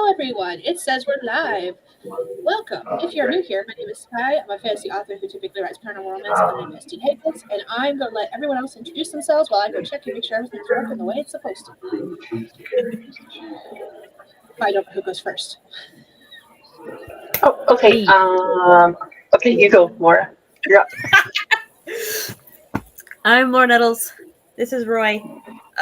Hello, everyone. It says we're live. Welcome. If you're new here, my name is Skye. I'm a fantasy author who typically writes paranormal romance under the name of Hegyes, and I'm going to let everyone else introduce themselves while I go check and make sure everything's working the way it's supposed to. Find out who goes first. Oh, okay. Okay, you go, Laura. You're up. I'm Laura Nettles. This is Roy.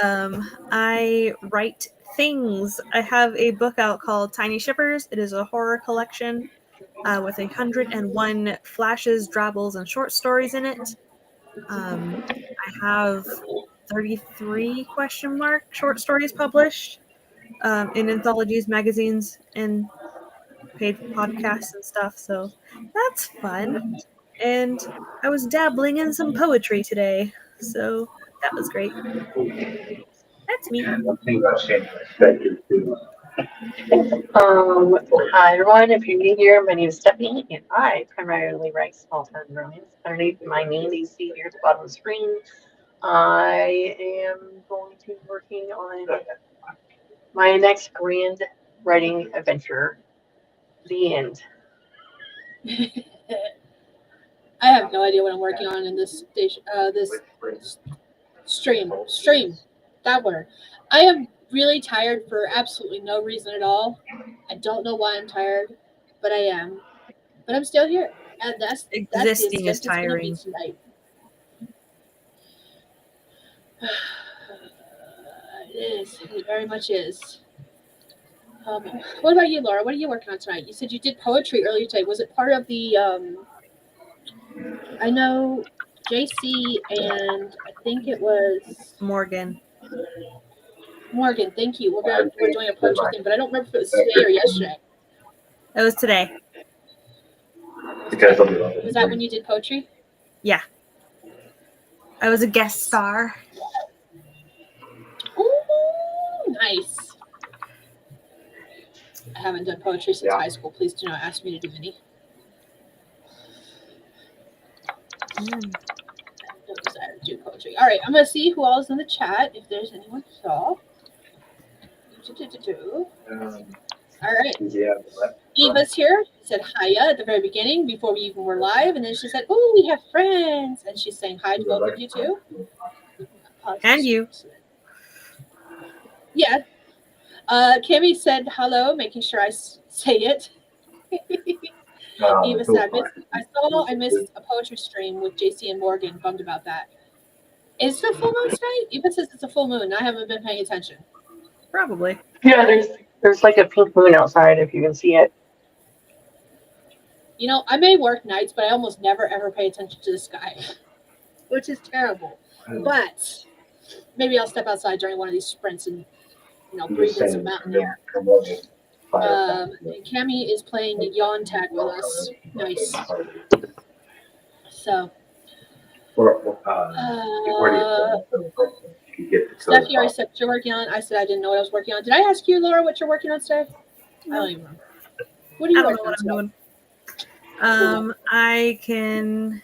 I write things. I have a book out called Tiny Shippers. It is a horror collection with 101 flashes, drabbles, and short stories in it. I have 33 question mark short stories published in anthologies, magazines, and paid podcasts and stuff. So that's fun. And I was dabbling in some poetry today. So that was great. That's me. Hi, everyone. If you're new here, my name is Stephanie, and I primarily write small-town romance. Underneath my name, you see here at the bottom of the screen, I am going to be working on my next grand writing adventure. The end. I have no idea what I'm working on in this station. This stream. That word. I am really tired for absolutely no reason at all. I don't know why I'm tired, but I am. But I'm still here, and that's the Existing is extent it's going to be tiring. tonight. It is. It very much is. What about you, Laura? What are you working on tonight? You said you did poetry earlier today. Was it part of the? I know JC and I think it was Morgan. Morgan. Thank you. We're doing a poetry thing, but I don't remember if it was today or yesterday. It was today. Was that when you did poetry? Yeah. I was a guest star. Ooh, nice. I haven't done poetry since high school. Please do not ask me to do any. I have no desire to do poetry. All right, I'm going to see who all is in the chat, if there's anyone saw. All right. Eva's here. She said hiya at the very beginning before we even were live, and then she said, "Oh, we have friends," and she's saying hi to both of you too. And you. Yeah. Kimmy said hello, making sure I say it. Eva said, I missed a poetry stream with JC and Morgan. Bummed about that. Is the full moon tonight? Eva says it's a full moon. I haven't been paying attention. Probably. Yeah, there's like a pink moon outside if you can see it. You know, I may work nights, but I almost never ever pay attention to the sky, which is terrible. But maybe I'll step outside during one of these sprints and breathe in some mountain air. Cammy is playing the yawn tag with us. Nice. So. Steph, you already said what you're working on. I said I didn't know what I was working on. Did I ask you, Laura, what you're working on today? I don't even remember. What are you working on today? I can,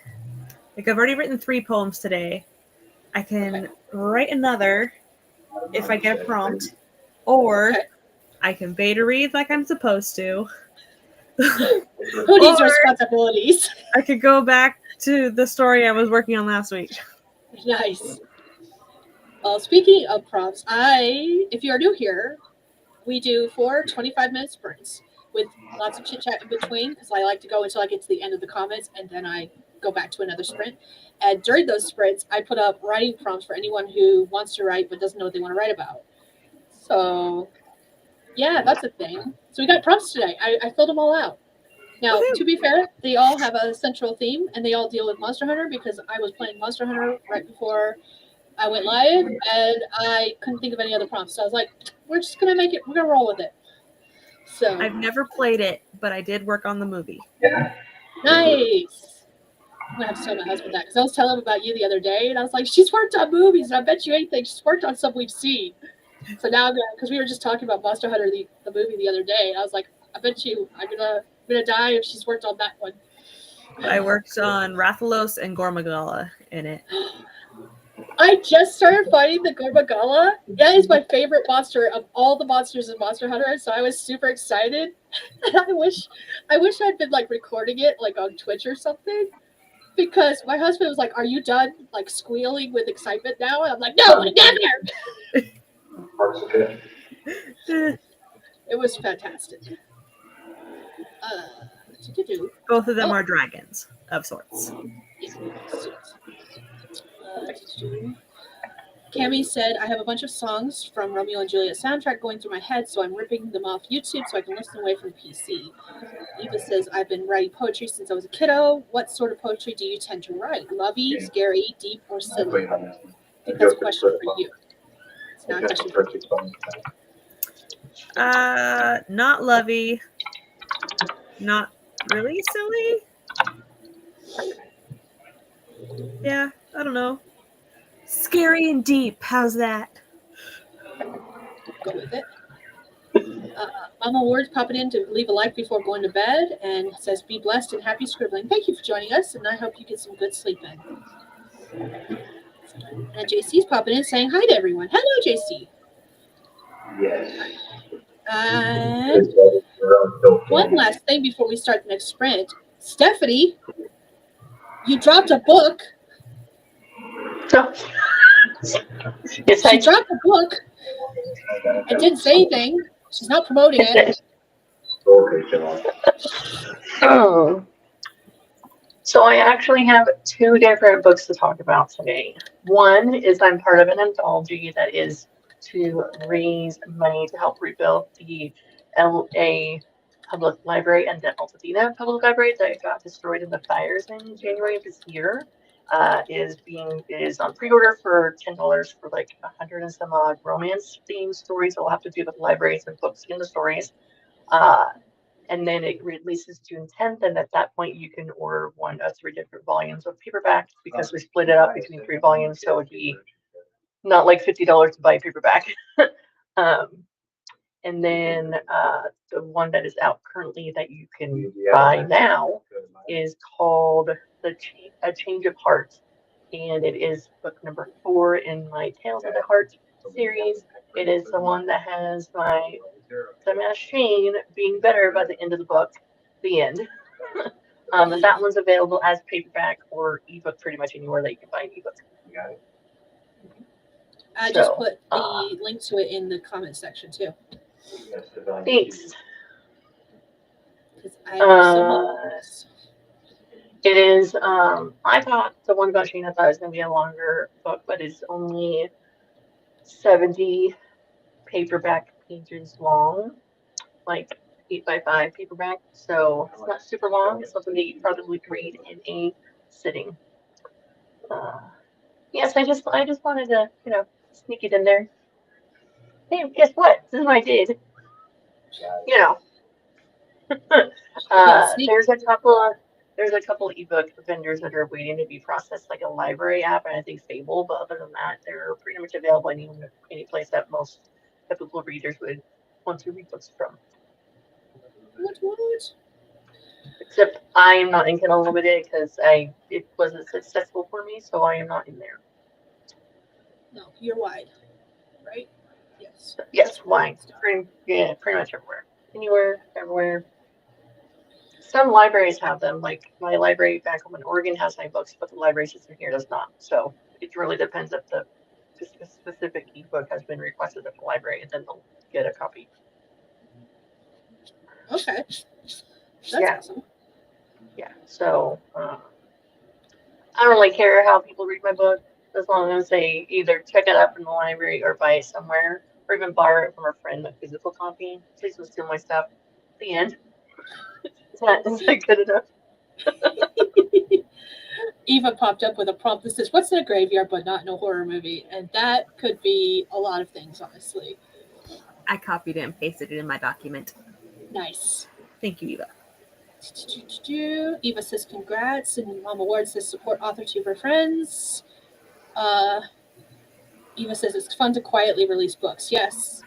I've already written 3 poems today. I can write another if I get a prompt, or I can beta read like I'm supposed to. Who needs responsibilities? I could go back to the story I was working on last week. Nice. Well, speaking of prompts, if you are new here, we do 4 25-minute sprints with lots of chit-chat in between, because I like to go until I get to the end of the comments, and then I go back to another sprint. And during those sprints, I put up writing prompts for anyone who wants to write but doesn't know what they want to write about. So, yeah, that's a thing. So we got prompts today. I filled them all out. Now, to be fair, they all have a central theme, and they all deal with Monster Hunter, because I was playing Monster Hunter right before I went live, and I couldn't think of any other prompts. So I was like, we're just going to make it. We're going to roll with it. So I've never played it, but I did work on the movie. Nice. I'm going to have to tell my husband that, because I was telling him about you the other day, and I was like, she's worked on movies, and I bet you anything, she's worked on some we've seen. So now, because we were just talking about Monster Hunter, the movie, the other day, and I was like, I bet you I'm gonna die if she's worked on that one. I worked on Rathalos and Gormagala in it. I just started fighting the Gorbagala. That is my favorite monster of all the monsters in Monster Hunter, so I was super excited. And I wish I'd been like recording it like on Twitch or something. Because my husband was like, "Are you done like squealing with excitement now?" And I'm like, "No, never." It was fantastic. Do-do-do. Both of them are dragons of sorts. Do-do-do. Cammy said, "I have a bunch of songs from Romeo and Juliet soundtrack going through my head, so I'm ripping them off YouTube so I can listen away from the PC." Eva says, "I've been writing poetry since I was a kiddo. What sort of poetry do you tend to write? Lovey, scary, deep, or silly?" I think that's a question for you. It's not a question for me. Not lovey. Not really silly. Yeah, I don't know. Scary and deep. How's that? Go with it. Mama Ward's popping in to leave a like before going to bed and says, "Be blessed and happy scribbling." Thank you for joining us, and I hope you get some good sleep in. And JC's popping in saying hi to everyone. Hello, JC. Yes. And one last thing before we start the next sprint. Stephanie, you dropped a book. Yes, She dropped a book and didn't say anything. She's not promoting it. Oh. So I actually have two different books to talk about today. One is I'm part of an anthology that is to raise money to help rebuild the LA Public Library and the Altadena Public Library that got destroyed in the fires in January of this year. It is on pre-order for $10 for like 100 and some odd romance themed stories that will have to do with libraries and books in the stories. And then it releases June 10th, and at that point you can order one of 3 different volumes of paperback because we split it up between 3 volumes, so it would be not like $50 to buy paperback. And then the one that is out currently that you can buy now is called A Change of Heart, and it is book number 4 in my Tales of the Heart series. It is the one that has my dumbass Shane being better by the end of the book. The end. And that one's available as paperback or ebook pretty much anywhere that you can buy an ebook. I just put the link to it in the comment section too. Thanks. It is, I thought the one about Shane, I thought it was going to be a longer book, but it's only 70 paperback pages long, like 8x5 paperback. So it's not super long. It's something that you probably could read in a sitting. Yes, I just wanted to, sneak it in there. Hey, guess what? This is what I did. There's a couple ebook vendors that are waiting to be processed, like a library app, and I think Fable. But other than that, they're pretty much available any place that most typical readers would want to read books from. What? Except I am not in Kindle Unlimited because it wasn't successful for me, so I am not in there. No, you're wide, right? Yes. Yes, wide. Pretty much everywhere. Anywhere, everywhere. Some libraries have them, like my library back home in Oregon has my books, but the library system here does not. So it really depends if the specific ebook has been requested at the library, and then they'll get a copy. Okay. That's awesome. Yeah. So I don't really care how people read my book, as long as they either check it out from the library or buy it somewhere, or even borrow it from a friend, a physical copy. Please don't steal my stuff. The end. Is that good enough? Eva popped up with a prompt that says, "What's in a graveyard but not in a horror movie?" And that could be a lot of things, honestly. I copied it and pasted it in my document. Nice. Thank you, Eva. Eva says congrats, and Mama Ward says support author to her friends. Eva says it's fun to quietly release books. Yes.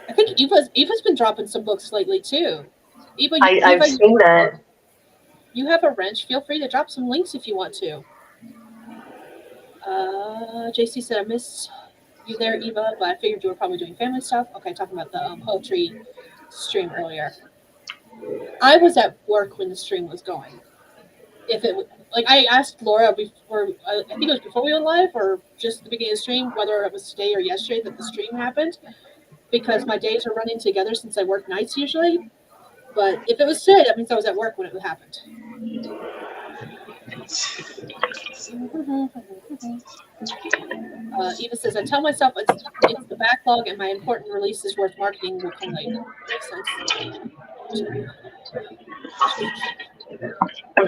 I think Eva's been dropping some books lately too. I've seen that. You have a wrench. Feel free to drop some links if you want to. JC said, I miss you there, Eva, but I figured you were probably doing family stuff. Okay, talking about the poetry stream earlier. I was at work when the stream was going. If it like I asked Laura before, I think it was before we went live or just the beginning of the stream, whether it was today or yesterday that the stream happened, because my days are running together since I work nights usually. But if it was today, that means I was at work when it happened. Eva says, I tell myself it's the backlog and my important releases worth marketing will come later. Makes sense.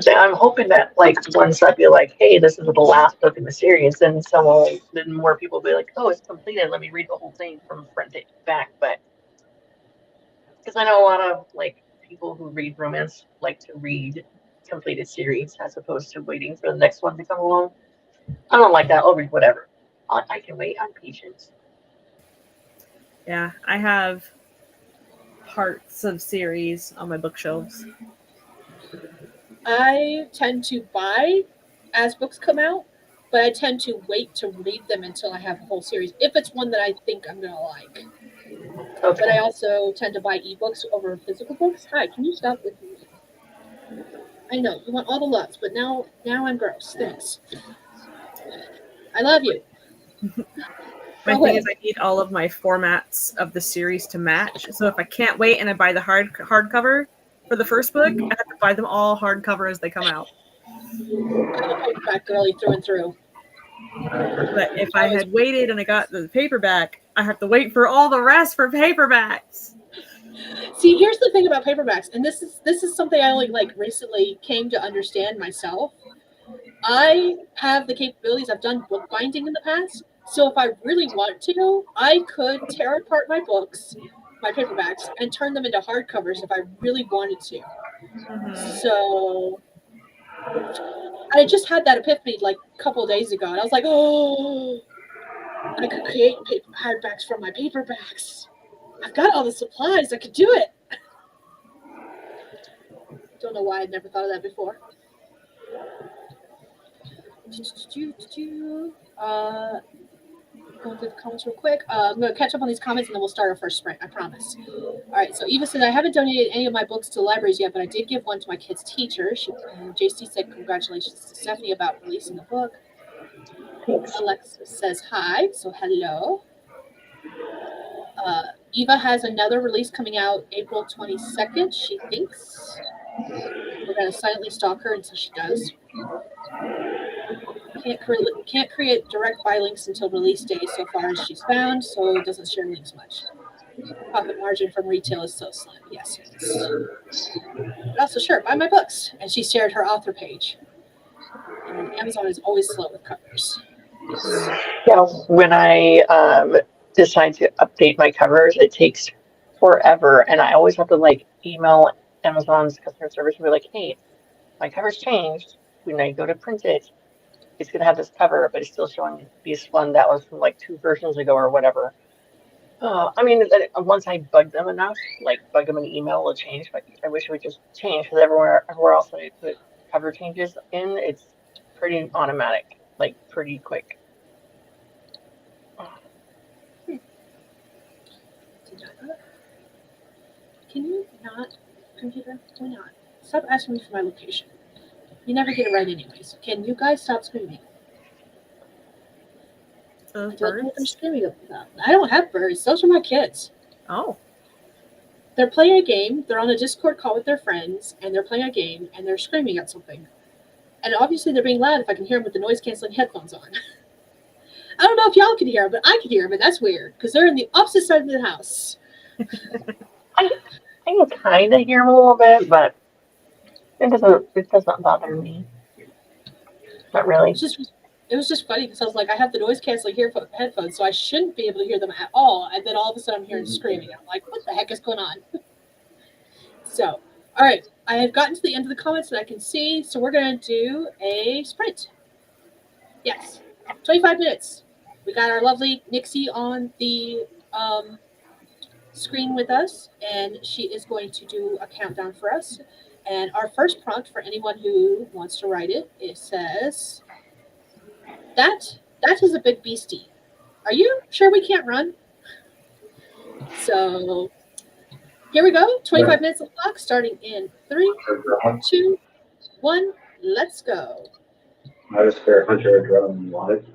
I'm hoping that like once I be like, hey, this is the last book in the series, then then more people will be like, oh, it's completed. Let me read the whole thing from front to back. But because I know a lot of like people who read romance like to read completed series as opposed to waiting for the next one to come along. I don't like that. I'll read whatever. I can wait. I'm patient. Yeah, I have parts of series on my bookshelves. I tend to buy as books come out, but I tend to wait to read them until I have the whole series, if it's one that I think I'm going to like. Okay. But I also tend to buy ebooks over physical books. Hi, can you stop with me? I know, you want all the loves, but now I'm gross. Thanks. I love you. My Go thing ahead. is I need all of my formats of the series to match. So if I can't wait and I buy the hardcover for the first book, I have to buy them all hardcover as they come out. I'm a paperback girly through and through. But if I had waited and I got the paperback, I have to wait for all the rest for paperbacks. See, here's the thing about paperbacks, and this is something I only like recently came to understand myself. I have the capabilities. I've done bookbinding in the past, so if I really want to, I could tear apart my books, my paperbacks, and turn them into hardcovers if I really wanted to. So I just had that epiphany like a couple of days ago, and I was like, oh, I could create hardbacks from my paperbacks. I've got all the supplies. I could do it. Don't know why I'd never thought of that before. Going through the comments real quick. I'm going to catch up on these comments and then we'll start our first sprint. I promise. All right. So Eva said, I haven't donated any of my books to libraries yet, but I did give one to my kid's teacher. JC said, congratulations to Stephanie about releasing the book. Thanks. Alexa says hi. So hello. Eva has another release coming out April 22nd, she thinks. We're going to silently stalk her until she does. Can't create direct buy links until release day so far as she's found, so it doesn't share links much. Profit margin from retail is so slim. Yes, it is. But also, sure, buy my books. And she shared her author page. And Amazon is always slow with covers. Yeah, when I decide to update my covers, it takes forever, and I always have to like email Amazon's customer service and be like, "Hey, my cover's changed. When I go to print it, it's gonna have this cover, but it's still showing this one that was from like 2 versions ago or whatever." I mean, once I bug them enough, like bug them an email, it'll change. But I wish it would just change because everywhere else that I put cover changes in, it's pretty automatic, like pretty quick. Can you not, computer? Why not? Stop asking me for my location. You never get it right anyways. Can you guys stop screaming? Those I don't know what they're birds? screaming about. I don't have birds. Those are my kids. Oh. They're playing a game. They're on a Discord call with their friends, and they're playing a game, and they're screaming at something. And obviously they're being loud if I can hear them with the noise-canceling headphones on. I don't know if y'all can hear them, but I can hear them, and that's weird, because they're in the opposite side of the house. I can kind of hear them a little bit, but it doesn't bother me. Not really. It was just funny because I was like, I have the noise-canceling headphones, so I shouldn't be able to hear them at all. And then all of a sudden I'm hearing screaming. I'm like, what the heck is going on? So, all right. I have gotten to the end of the comments that I can see, so we're going to do a sprint. Yes. 25 minutes. We got our lovely Nixie on the screen with us, and she is going to do a countdown for us. And our first prompt for anyone who wants to write it, it says, that That is a big beastie. Are you sure we can't run? So here we go. 25 minutes of the clock starting in 3, 2, 1. Let's go. Not a spare hunter adrenaline wanted.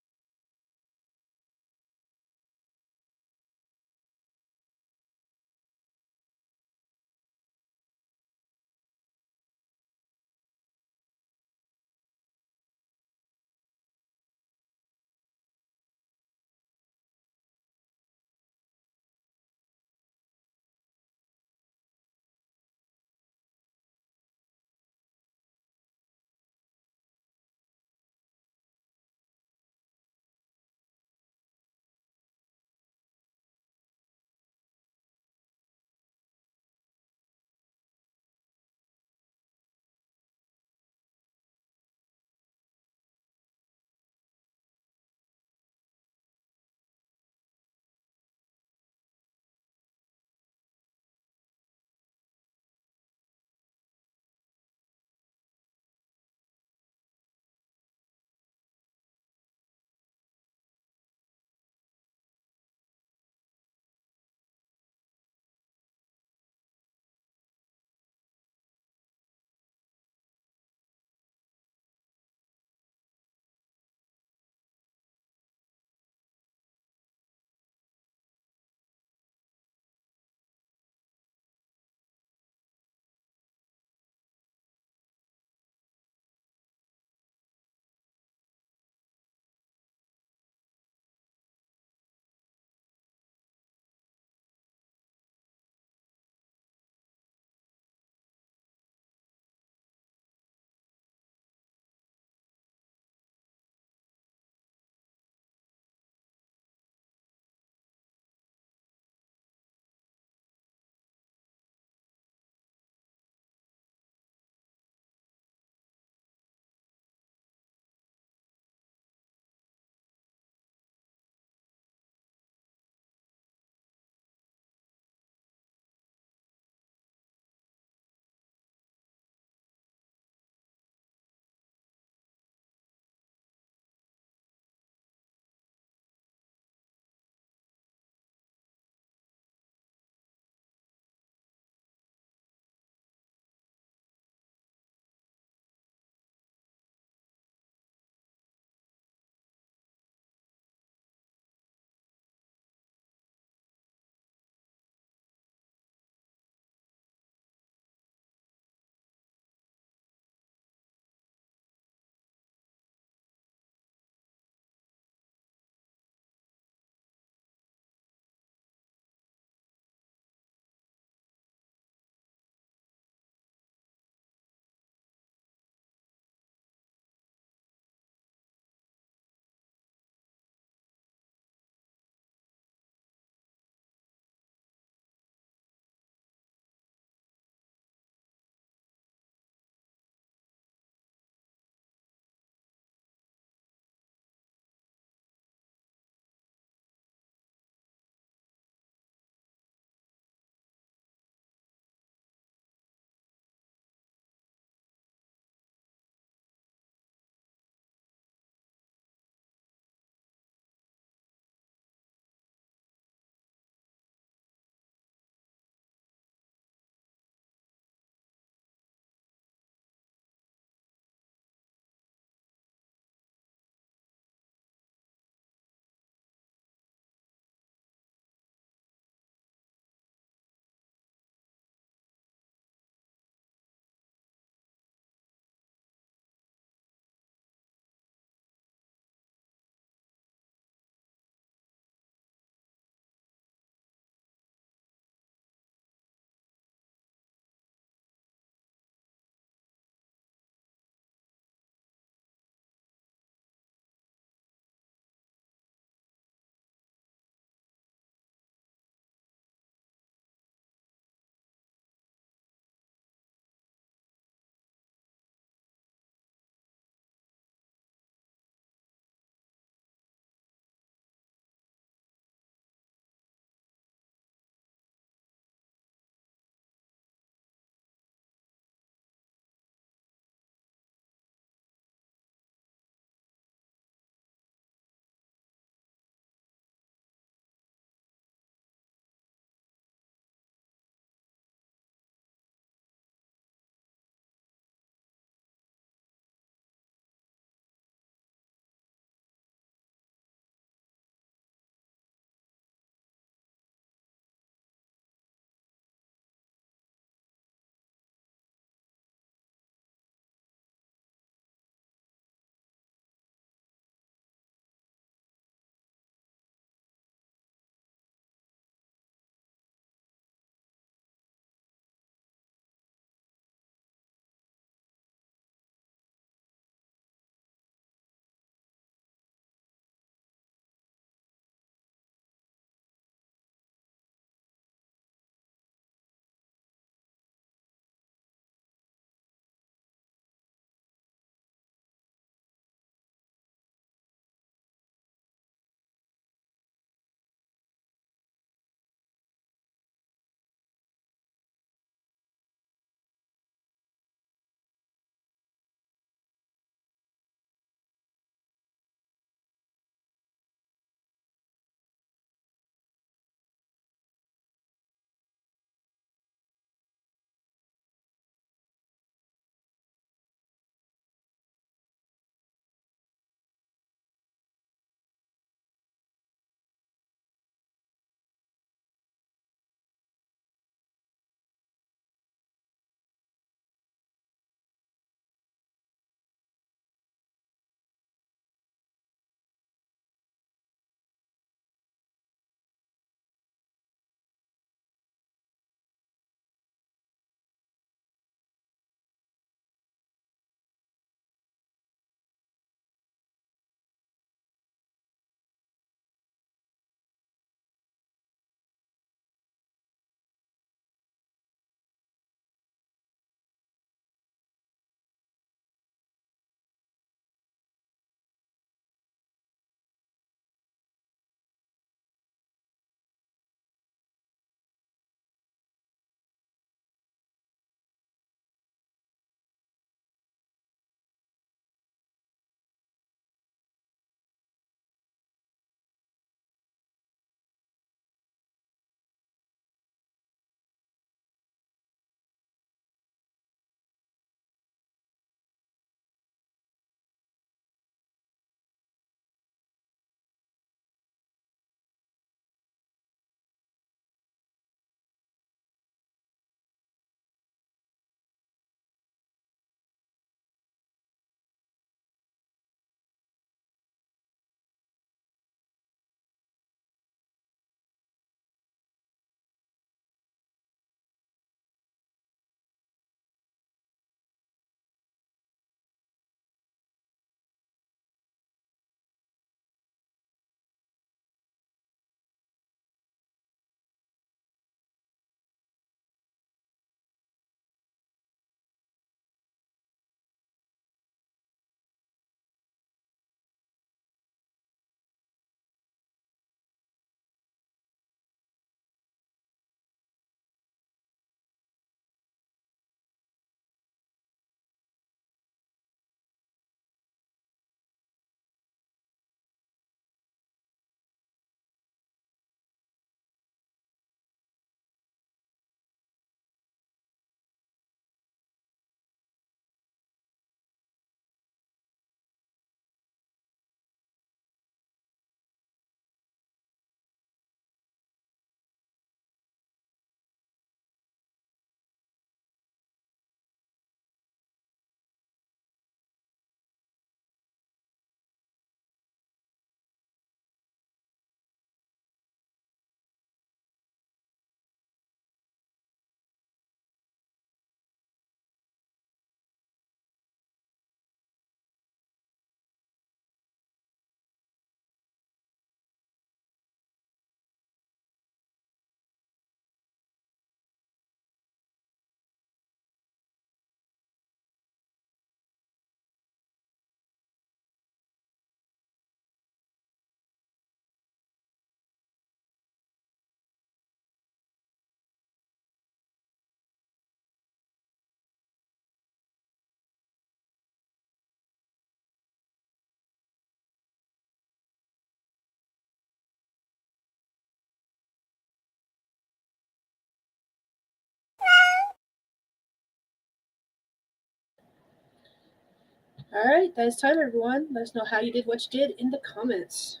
All right, that is time, everyone. Let us know how you did what you did in the comments.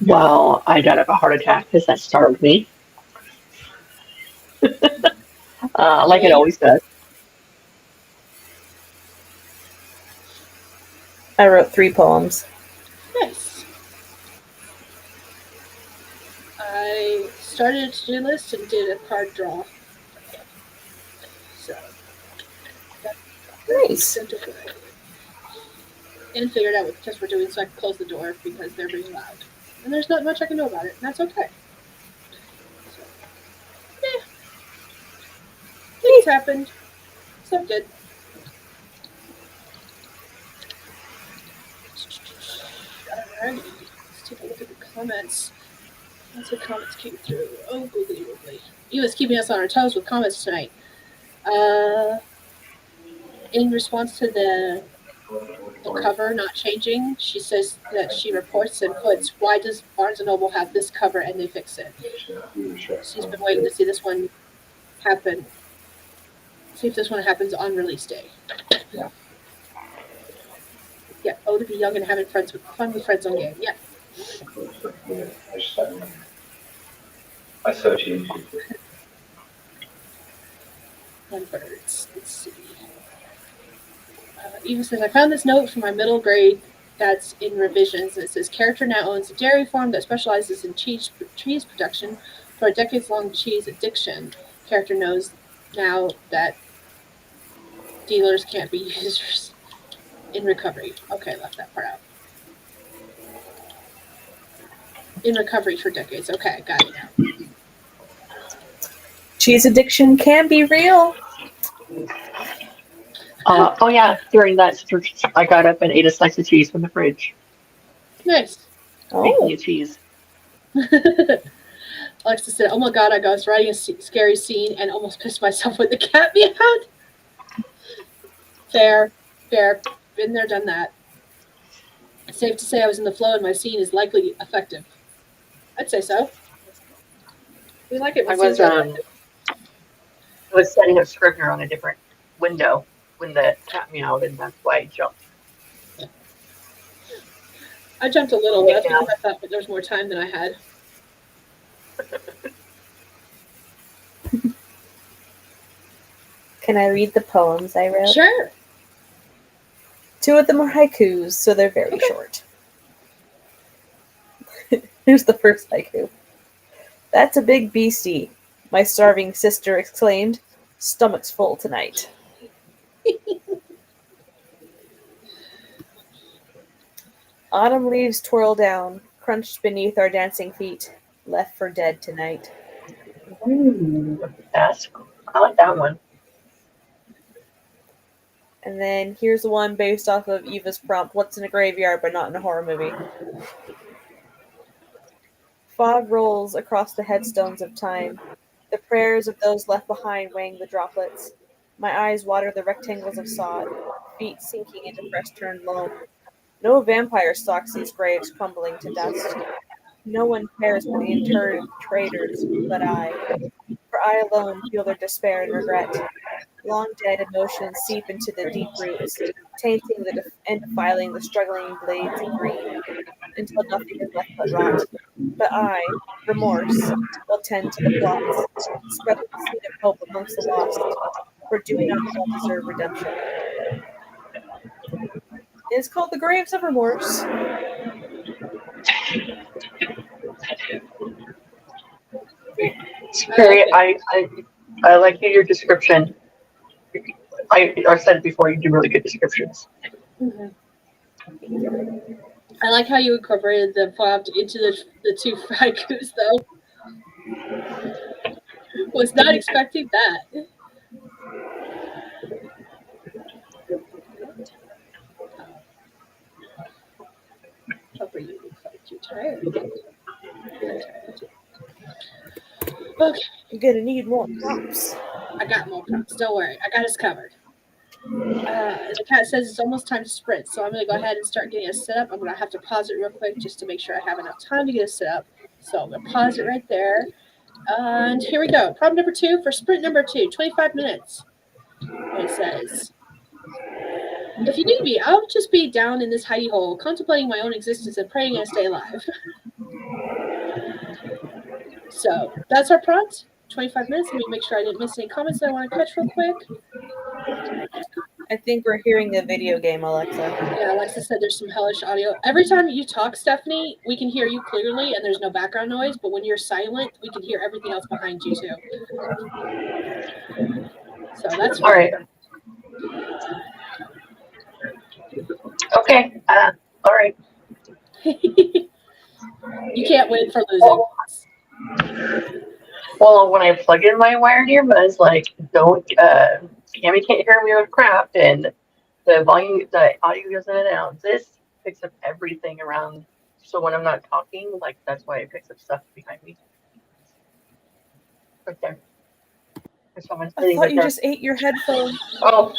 Well, I died of a heart attack because that startled me, like it always does. I wrote 3 poems. Nice. I started a to-do list and did a card draw. So Nice. and figured out what the tests we're doing so I can close the door because they're being loud. And there's not much I can do about it, and that's okay. So, yeah. Things happened. So good. Alrighty. Let's take a look at the comments. Lots of comments came through. Oh, googly woogly. Eva's keeping us on our toes with comments tonight. In response to the cover not changing, she says that she reports and puts, why does Barnes & Noble have this cover and they fix it? She's been waiting to see this one happen. See if this one happens on release day. Yeah. Yeah, to be young and having fun with friends on game. Yeah. I so changed. And birds. Let's see. Eva says, I found this note from my middle grade that's in revisions. It says, character now owns a dairy farm that specializes in cheese production. For a decades-long cheese addiction, character knows now that dealers can't be users in recovery. Okay, left that part out. In recovery for decades. Okay, got it now. Cheese addiction can be real. Oh yeah, during that, I got up and ate a slice of cheese from the fridge. Nice. Speaking of cheese. Alexa said, oh my god, I was writing a scary scene and almost pissed myself with the cat meowed. Fair. Been there, done that. It's safe to say I was in the flow and my scene is likely effective. I'd say so. We like it when scenes are effective. I was setting up Scrivener on a different window when the cat meowed, and that's why I jumped. I jumped a little, but that's because I thought there was more time than I had. Can I read the poems I wrote? Sure. 2 of them are haikus, so they're very short. Here's the first haiku. That's a big beastie, my starving sister exclaimed. Stomach's full tonight. Autumn leaves twirl down, crunched beneath our dancing feet, left for dead tonight. I like that one. And then here's one based off of Eva's prompt, what's in a graveyard but not in a horror movie? Fog rolls across the headstones of time, the prayers of those left behind weighing the droplets. My eyes water the rectangles of sod, feet sinking into fresh-turned loam. No vampire stalks these graves crumbling to dust. No one cares for the interred traitors but I, for I alone feel their despair and regret. Long dead emotions seep into the deep roots, tainting and defiling the struggling blades of green, until nothing is left but rot. But I, remorse, will tend to the plots, spreading the seed of hope amongst the lost, for do not all deserve redemption. It is called The Graves of Remorse. Scary. I like your description. I said it before, you do really good descriptions. Mm-hmm. I like how you incorporated the prompt into the 2 haikus, though. Was not expecting that. Hopefully you look like you're tired. Okay. You're gonna need more prompts. I got more prompts. Don't worry. I got us covered. The cat says it's almost time to sprint, so I'm going to go ahead and start getting us set up. I'm going to have to pause it real quick just to make sure I have enough time to get us set up. So I'm going to pause it right there. And here we go. Problem number 2 for sprint number 2, 25 minutes. And it says, If you need me, I'll just be down in this hidey hole, contemplating my own existence and praying I stay alive. So that's our prompt. 25 minutes. Let me make sure I didn't miss any comments that I want to catch real quick. I think we're hearing a video game, Alexa. Yeah, Alexa said there's some hellish audio. Every time you talk, Stephanie, we can hear you clearly and there's no background noise, but when you're silent, we can hear everything else behind you too. So that's All right. Okay. All right. You can't win for losing. Well, when I plug in my wired earbuds, like, don't, Cammy can't hear me with crap, and the audio goes in and out. This picks up everything around. So when I'm not talking, like, that's why it picks up stuff behind me. Right there. There's someone I sitting thought right you there. just ate your headphone. Oh,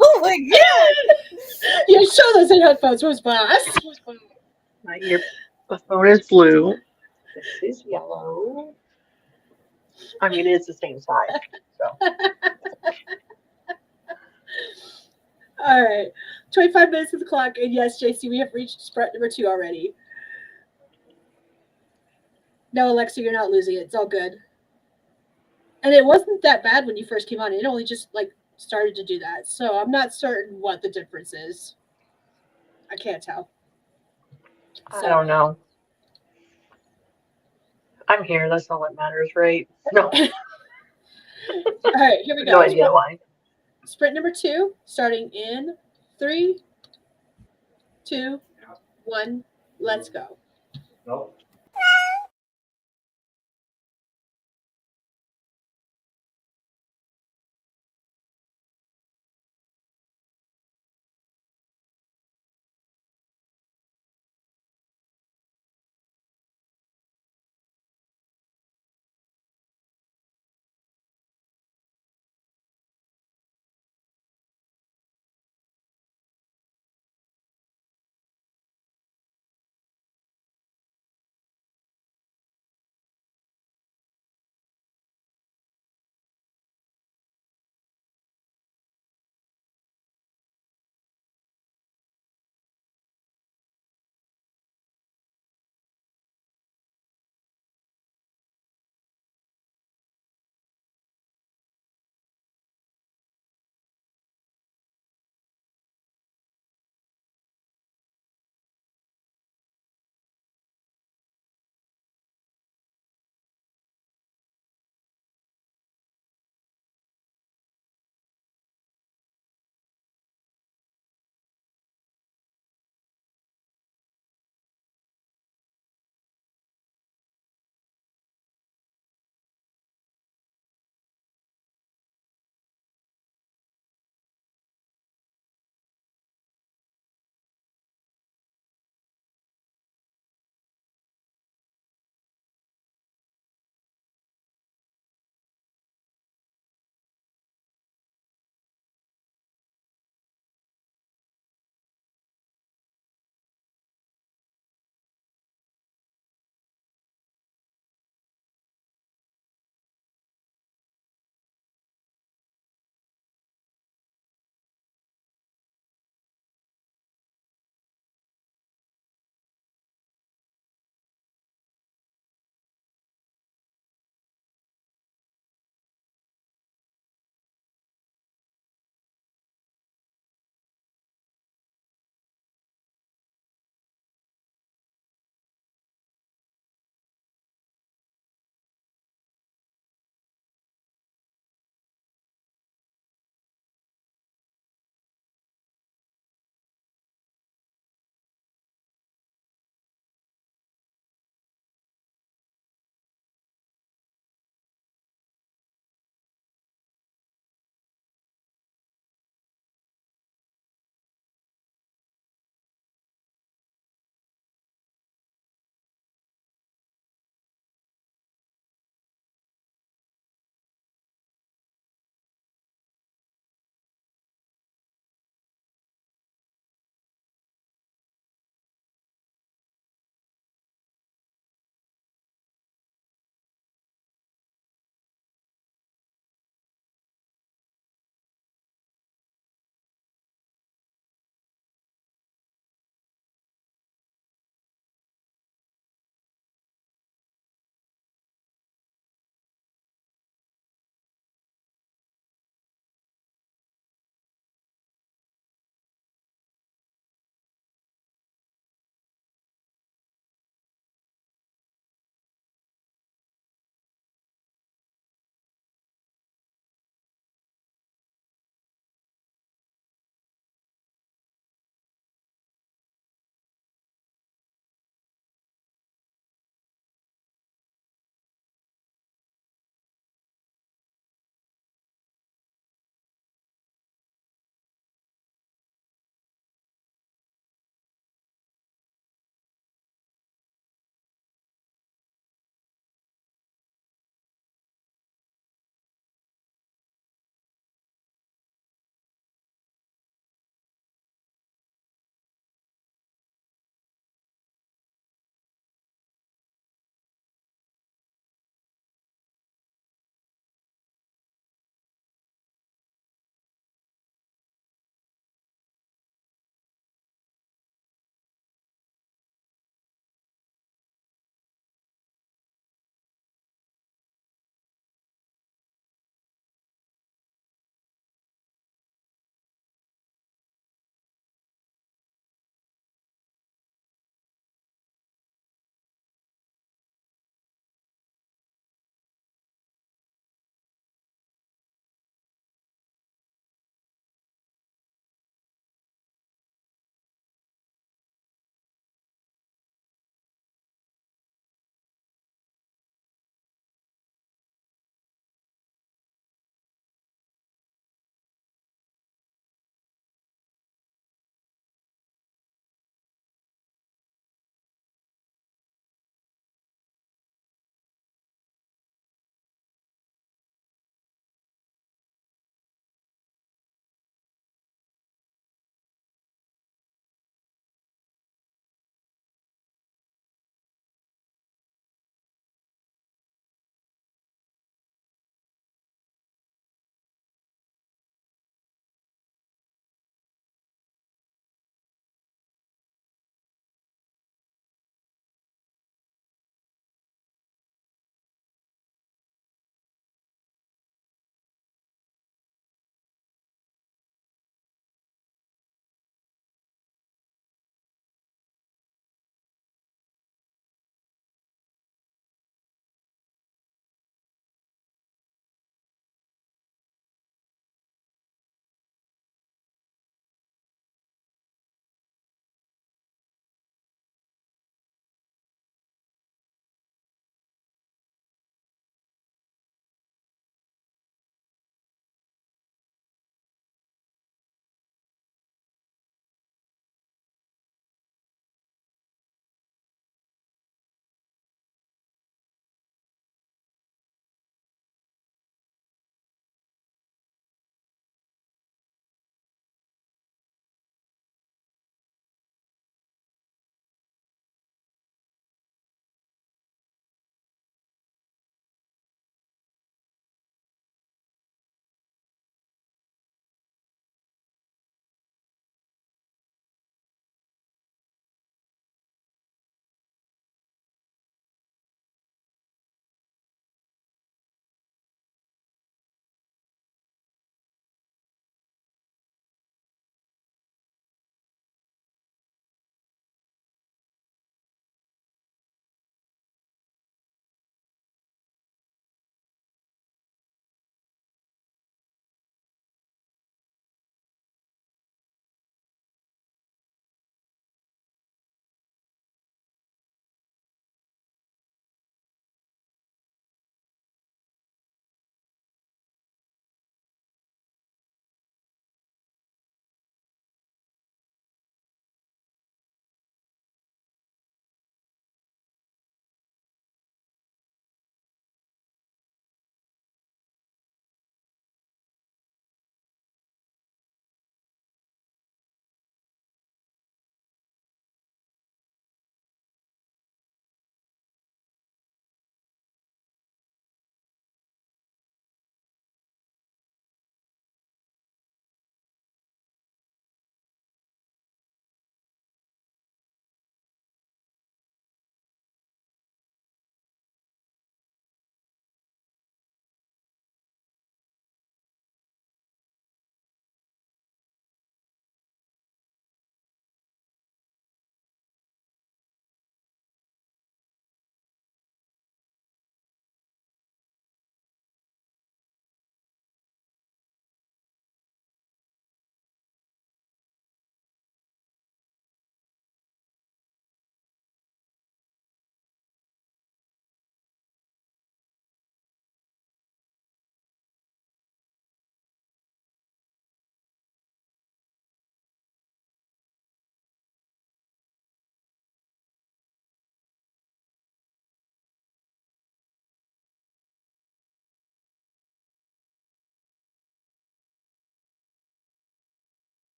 Oh my god! You show those in headphones, who's boss? my phone is blue. This is yellow. I mean, it's the same size. So All right. 25 minutes of the clock. And yes, JC, we have reached sprint number 2 already. No, Alexa, you're not losing it. It's all good. And it wasn't that bad when you first came on. It only just like started to do that. So I'm not certain what the difference is. I can't tell. I don't know. I'm here. That's all that matters, right? No. All right, here we go. No idea why. Sprint number 2, starting in 3, 2, 1. Let's go. Nope.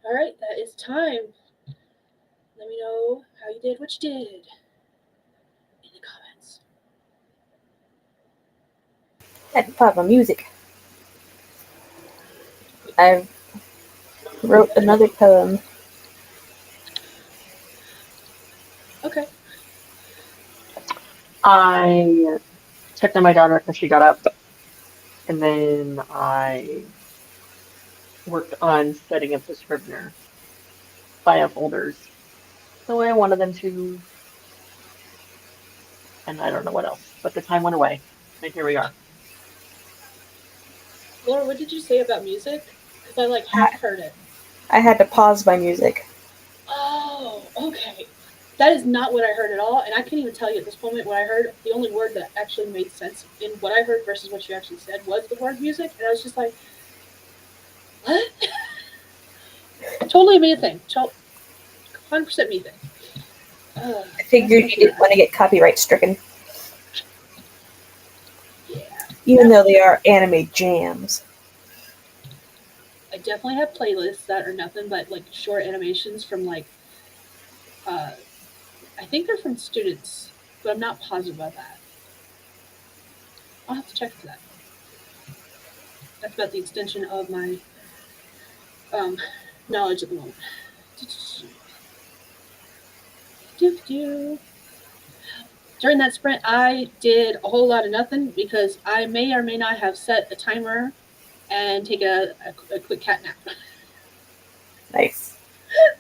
All right, that is time. Let me know how you did, what you did in the comments. Had to pause my music. I wrote another poem. Okay. I checked on my daughter because she got up, and then I worked on setting up the Scrivener file folders the way I wanted them to, and I don't know what else. But the time went away, and here we are. Laura, what did you say about music? Because I like half heard it. I had to pause my music. Oh, okay. That is not what I heard at all, and I can't even tell you at this moment what I heard. The only word that actually made sense in what I heard versus what you actually said was the word music, and I was just like, what? Totally me thing. 100% me thing. I figured you didn't want to get copyright stricken. Yeah. Even though they are anime jams. I definitely have playlists that are nothing but like short animations from like, I think they're from students, but I'm not positive about that. I'll have to check for that. That's about the extension of my knowledge at the moment. During that sprint, I did a whole lot of nothing because I may or may not have set a timer and take a quick cat nap. Nice.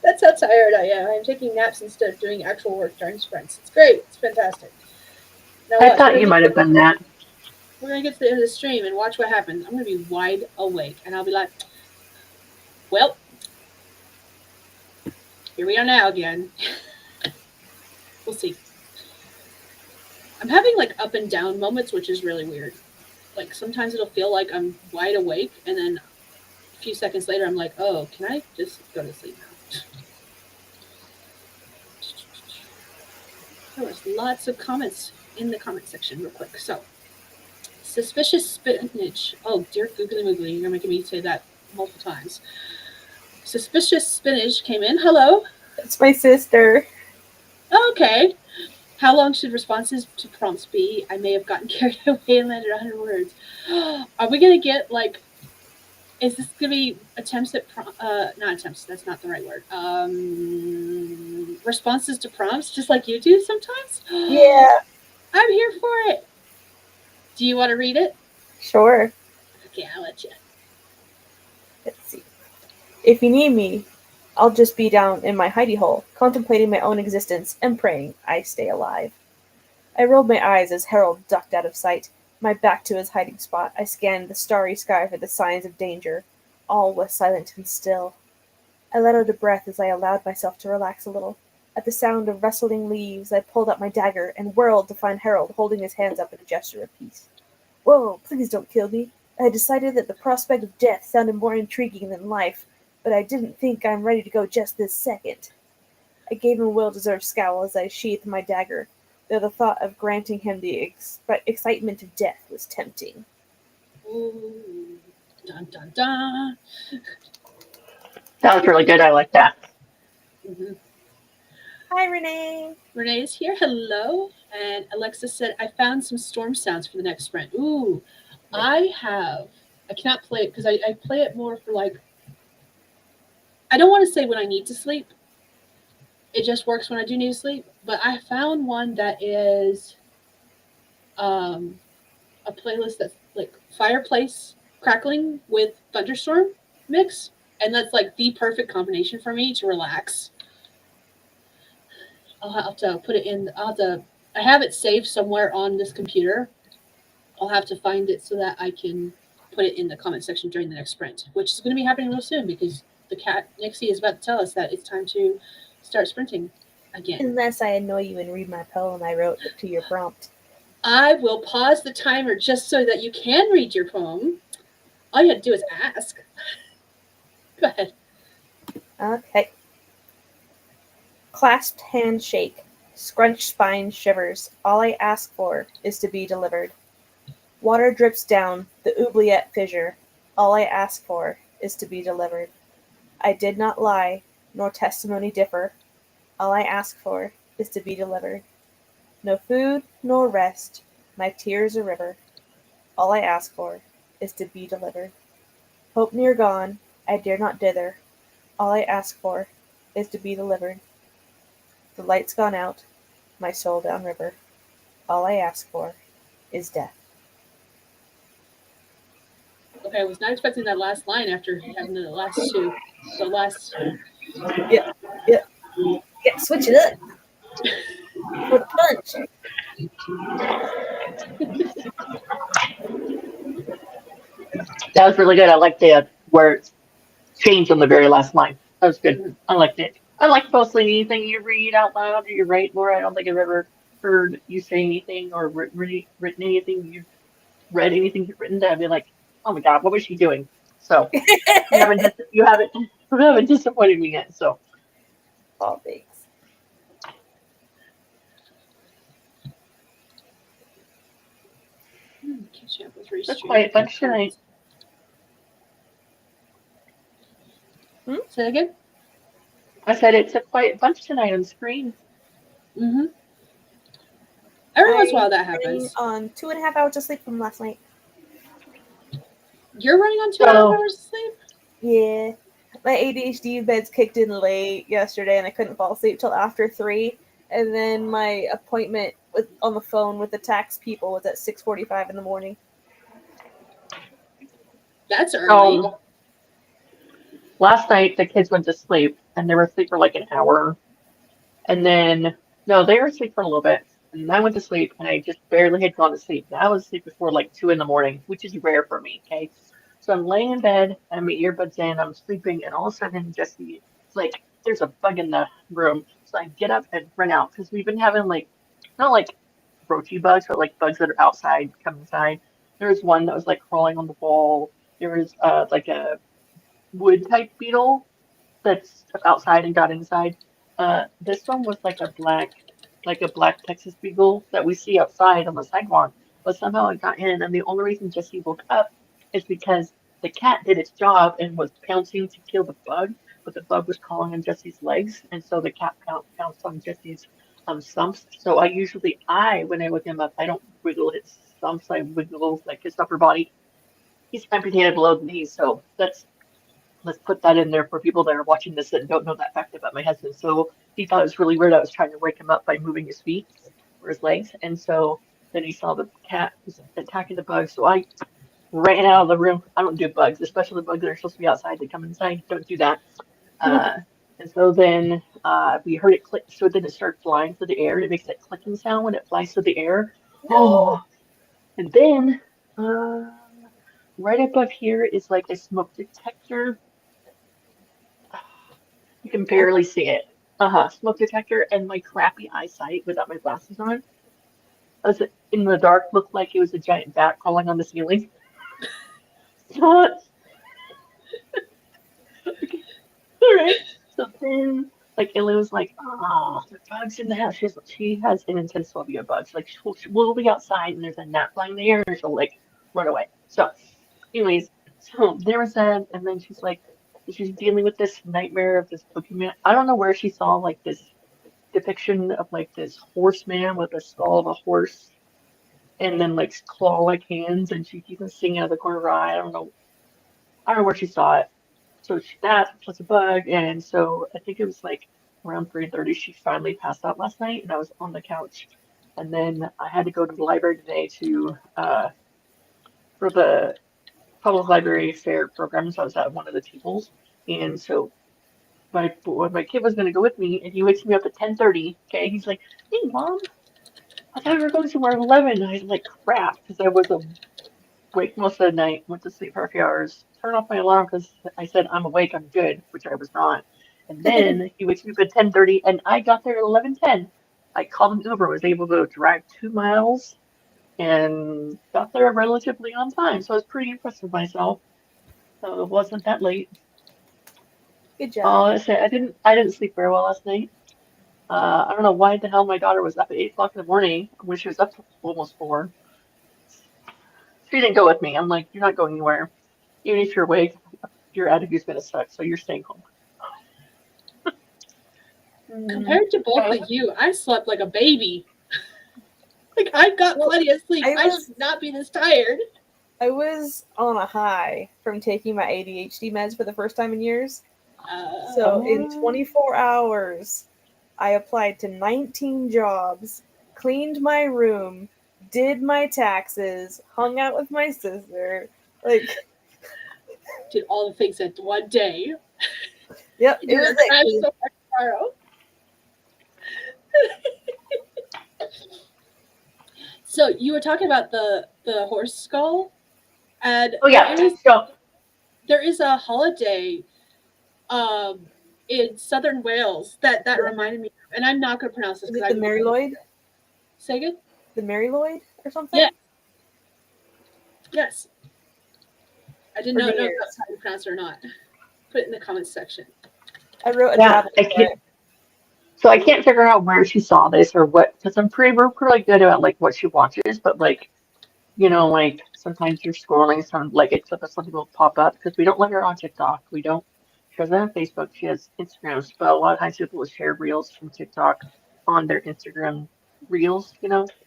That's how tired I am. I'm taking naps instead of doing actual work during sprints. It's great. It's fantastic. Now I watch. thought you might have done that. We're going to get to the end of the stream and watch what happens. I'm going to be wide awake, and I'll be like, well, here we are now again. We'll see. I'm having like up and down moments, which is really weird. Like sometimes it'll feel like I'm wide awake, and then a few seconds later, I'm like, oh, can I just go to sleep now? There was lots of comments in the comment section real quick. So, suspicious spinach. Oh, dear googly moogly, you're making me say that multiple times. Suspicious spinach came in. Hello. It's my sister. Okay. How long should responses to prompts be? I may have gotten carried away and landed 100 words. Are we going to get like, is this going to be attempts at, not attempts, that's not the right word. Responses to prompts, just like you do sometimes? Yeah. I'm here for it. Do you want to read it? Sure. Okay, I'll let you. Let's see. If you need me, I'll just be down in my hidey hole, contemplating my own existence and praying I stay alive. I rolled my eyes as Harold ducked out of sight. My back to his hiding spot, I scanned the starry sky for the signs of danger. All was silent and still. I let out a breath as I allowed myself to relax a little. At the sound of rustling leaves, I pulled out my dagger and whirled to find Harold holding his hands up in a gesture of peace. Whoa, please don't kill me. I had decided that the prospect of death sounded more intriguing than life, but I didn't think I'm ready to go just this second. I gave him a well-deserved scowl as I sheathed my dagger, though the thought of granting him the excitement of death was tempting. Ooh. Dun, dun, dun. That was really good. I like that. Mm-hmm. Hi, Renee. Renee is here. Hello. And Alexa said, I found some storm sounds for the next sprint. Ooh, I cannot play it because I play it more for like, I don't want to say when I need to sleep. It just works when I do need to sleep. But I found one that is a playlist that's like fireplace crackling with thunderstorm mix. And that's like the perfect combination for me to relax. I'll have to put it in. I have it saved somewhere on this computer. I'll have to find it so that I can put it in the comment section during the next sprint, which is going to be happening real soon because the cat Nixie is about to tell us that it's time to start sprinting again. Unless I annoy you and read my poem I wrote to your prompt. I will pause the timer just so that you can read your poem. All you have to do is ask. Go ahead. Okay. Clasped hand shake, scrunched spine shivers. All I ask for is to be delivered. Water drips down the oubliette fissure. All I ask for is to be delivered. I did not lie, nor testimony differ. All I ask for is to be delivered. No food, nor rest, my tears a river. All I ask for is to be delivered. Hope near gone, I dare not dither. All I ask for is to be delivered. The light's gone out, my soul down river. All I ask for is death. Okay, I was not expecting that last line after having the last two. The last. Yeah, yeah, yeah. Switch it up for the punch. That was really good. I liked the where it's changed on the very last line. That was good. I liked it. I like mostly anything you read out loud or you write, Laura. I don't think I've ever heard you say anything or written anything you've read anything you've written that I'd be like, oh my god, what was she doing? So you haven't disappointed me yet. So All things. Catching up with Reese. it's a quiet bunch tonight. Say that again? I said it's a quiet bunch tonight on screen. Mm-hmm. Every once in a while that I'm running happens. on 2.5 hours of sleep from last night. You're running on 2.5 hours of sleep? Yeah. My ADHD meds kicked in late yesterday and I couldn't fall asleep till after 3. And then my appointment on the phone with the tax people was at 6:45 in the morning. That's early. Last night the kids went to sleep and they were asleep for like an hour. And then no, they were asleep for a little bit. And I went to sleep and I just barely had gone to sleep. And I was asleep before like 2 in the morning, which is rare for me, okay? So I'm laying in bed, I have my earbuds in, I'm sleeping, and all of a sudden Jesse it's like there's a bug in the room. So I get up and run out because we've been having like not like roachy bugs, but like bugs that are outside come inside. There was one that was like crawling on the wall. There was like a wood type beetle that's outside and got inside. This one was like a black Texas beagle that we see outside on the sidewalk, but somehow it got in. And the only reason Jesse woke up is because the cat did its job and was pouncing to kill the bug, but the bug was crawling on Jesse's legs, and so the cat pounced on Jesse's stumps. So when I wake him up, I don't wiggle his stumps. I wiggle like his upper body. He's amputated below the knees, so let's put that in there for people that are watching this that don't know that fact about my husband. So he thought it was really weird. I was trying to wake him up by moving his feet or his legs. And so then he saw the cat was attacking the bugs. So I ran out of the room. I don't do bugs, especially the bugs that are supposed to be outside. They come inside. Don't do that. Uh, and so then we heard it click. So then it started flying through the air. It makes that clicking sound when it flies through the air. Oh, and then right above here is like a smoke detector. You can barely see it. Smoke detector and my crappy eyesight without my glasses on. As it, in the dark, looked like it was a giant bat crawling on the ceiling. All right. So then, like, Illy was like, "Oh, the bugs in the house." She has an intense phobia of bugs. Like, we'll be outside and there's a gnat flying in the air, and she'll like run away. So, anyways, so there was that, and then she's dealing with this nightmare of this boogeyman. I don't know where she saw like this depiction of like this horseman with the skull of a horse and then like claw-like hands, and she keeps on singing out of the corner of her eye. I don't know where she saw it. So that plus a bug, and so I think it was like around 3:30 she finally passed out last night, and I was on the couch, and then I had to go to the library today to for the public library fair program, so I was at one of the tables, and so my kid was gonna go with me, and he wakes me up at 10:30. Okay, he's like, "Hey, mom, I thought we were going somewhere at 11." I was like, "Crap," because I was awake most of the night, went to sleep for a few hours, turned off my alarm because I said I'm awake, I'm good, which I was not. And then he wakes me up at 10:30, and I got there at 11:10. I called an Uber, was able to drive 2 miles, and got there relatively on time. So I was pretty impressed with myself. So it wasn't that late. Good job. I didn't sleep very well last night. I don't know why the hell my daughter was up at 8 o'clock in the morning when she was up till almost 4. She didn't go with me. I'm like, you're not going anywhere. Even if you're awake, your attitude's gonna suck, so you're staying home. Compared to both Okay. of you, I slept like a baby. Like I got Well, plenty of sleep. I I was- should not be this tired. I was on a high from taking my ADHD meds for the first time in years. So in 24 hours, I applied to 19 jobs, cleaned my room, did my taxes, hung out with my sister. Like, did all the things at one day. yep, it You're was gonna have it. so much tomorrow. So you were talking about the horse skull, and Oh yeah. So there is a holiday in southern Wales that reminded me of, and I'm not going to pronounce this Is because it the Mary Lloyd? Say again? The Mary Lloyd or something? Yeah. Yes. I didn't For know New if Year's. that's how you pronounce it or not. Put it in the comments section. I wrote a yeah, travel I for can't. it. So I can't figure out where she saw this or what, because we're pretty good about like what she watches, but like like sometimes you're scrolling some like it's something will pop up because we don't let her on TikTok. We don't. She doesn't have Facebook. She has Instagram. But a lot of times people will share reels from TikTok on their Instagram reels,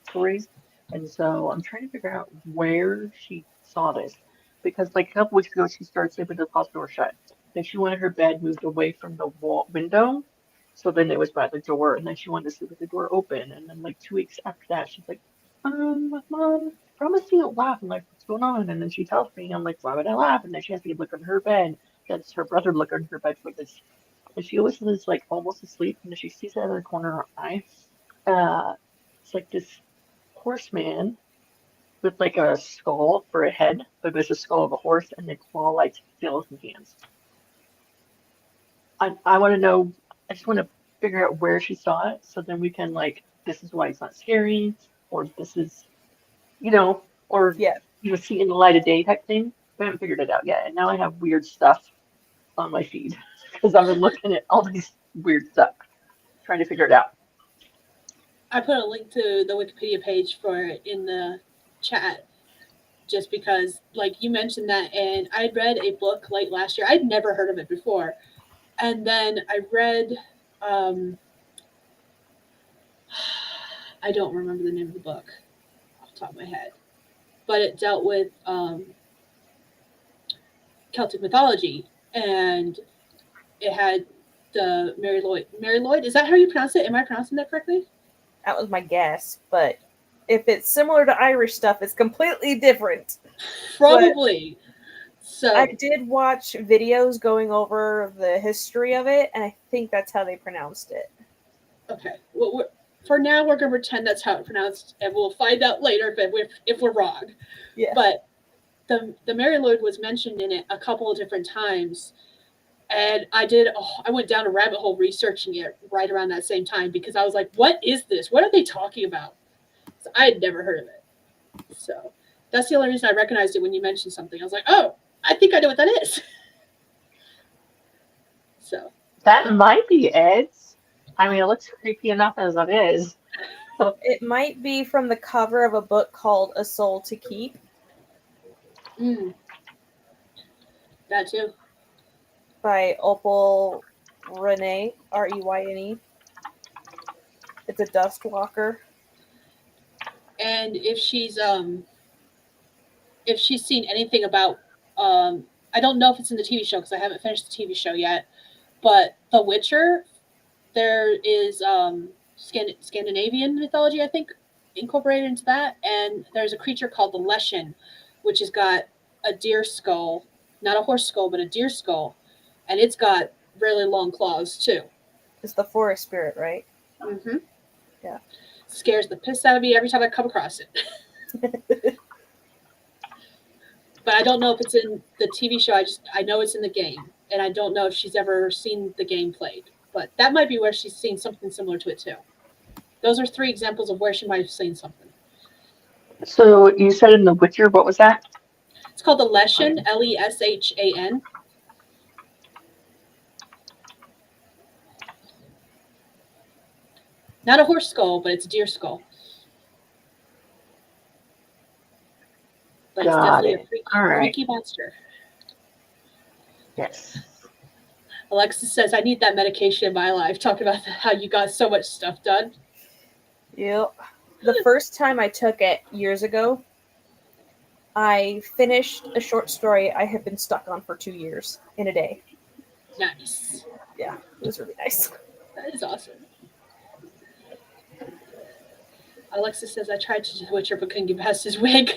stories. And so I'm trying to figure out where she saw this because like a couple weeks ago she started sleeping with the closet door shut. Then she wanted her bed moved away from the window. So then it was by the door, and then she wanted to sleep with the door open. And then like 2 weeks after that, she's like, Mom, promise you won't laugh. I'm like, what's going on? And then she tells me, I'm like, why would I laugh? And then she has me look under her bed. That's her brother look under her bed for this. And she always is like almost asleep, and then she sees out of the corner of her eye. It's like this horseman with like a skull for a head, but it's a skull of a horse, and then claw-like skeleton hands. I want to know. I just want to figure out where she saw it, so then we can like, this is why it's not scary, or this is or Yeah. see in the light of day type thing. I haven't figured it out yet, and now I have weird stuff on my feed because I've been looking at all these weird stuff, trying to figure it out. I put a link to the Wikipedia page for it in the chat just because, like, you mentioned that, and I read a book late last year. I'd never heard of it before. And then I read, I don't remember the name of the book off the top of my head, but it dealt with Celtic mythology, and it had the Mary Lloyd. Mary Lloyd, is that how you pronounce it? Am I pronouncing that correctly? That was my guess, but if it's similar to Irish stuff, it's completely different. Probably. So I did watch videos going over the history of it, and I think that's how they pronounced it. okay. Well, for now, we're going to pretend that's how it's pronounced, and we'll find out later if we're wrong. Yeah. But the Mary Lloyd was mentioned in it a couple of different times, and I went down a rabbit hole researching it right around that same time because I was like, what is this? What are they talking about? So I had never heard of it. So that's the only reason I recognized it when you mentioned something. I was like, oh, I think I know what that is. So That might be Ed's. I mean, it looks creepy enough as it is. It might be from the cover of a book called A Soul to Keep. that too. By Opal Renee, Reyne. It's a dust walker. And if she's seen anything about I don't know if it's in the TV show because I haven't finished the TV show yet, but The Witcher, there is Scandinavian mythology, I think, incorporated into that, and there's a creature called the Leshen, which has got a deer skull, not a horse skull, but a deer skull, and it's got really long claws too. It's the forest spirit, right? Mm-hmm. Yeah. Scares the piss out of me every time I come across it. But I don't know if it's in the TV show. I know it's in the game, and I don't know if she's ever seen the game played. But that might be where she's seen something similar to it too. Those are 3 examples of where she might have seen something. So you said in The Witcher, what was that? It's called the Leshan, Leshan. Not a horse skull, but it's a deer skull. But it's Got definitely it. a freaky, All right. freaky monster. Yes. Alexis says, I need that medication in my life. Talk about how you got so much stuff done. Yep. The first time I took it years ago, I finished a short story I had been stuck on for 2 years in a day. Nice. Yeah, it was really nice. That is awesome. Alexis says, I tried to do The Witcher but couldn't get past his wig.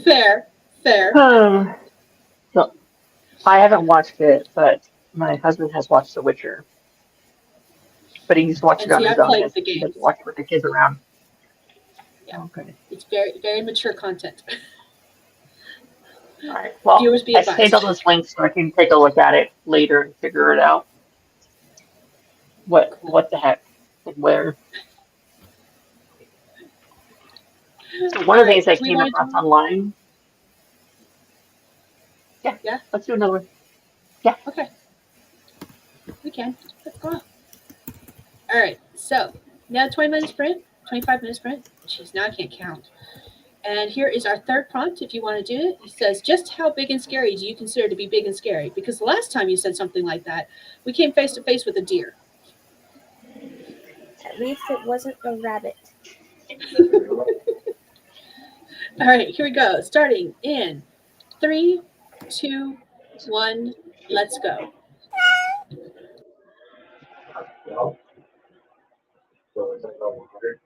Fair. So I haven't watched it, but my husband has watched The Witcher. But he's watched And it on see, I his own. played the He games. doesn't watch it with the kids around. Yeah. Okay. It's very, very mature content. All right. Well, Viewers be I saved advised. all those links so I can take a look at it later and figure it out. What the heck? Like where? So one All of the right. things I Do we came want to across do? online. Yeah. Yeah. Let's do another one. Yeah. Okay. We can. Let's go. All right. So now 20-minute sprint, 25-minute sprint. Jeez, now I can't count. And here is our third prompt. If you want to do it, it says, just how big and scary do you consider to be big and scary? Because the last time you said something like that, we came face to face with a deer. At least it wasn't a rabbit. All right, here we go. Starting in 3, 2, 1, let's go. Well, so it's like level 100.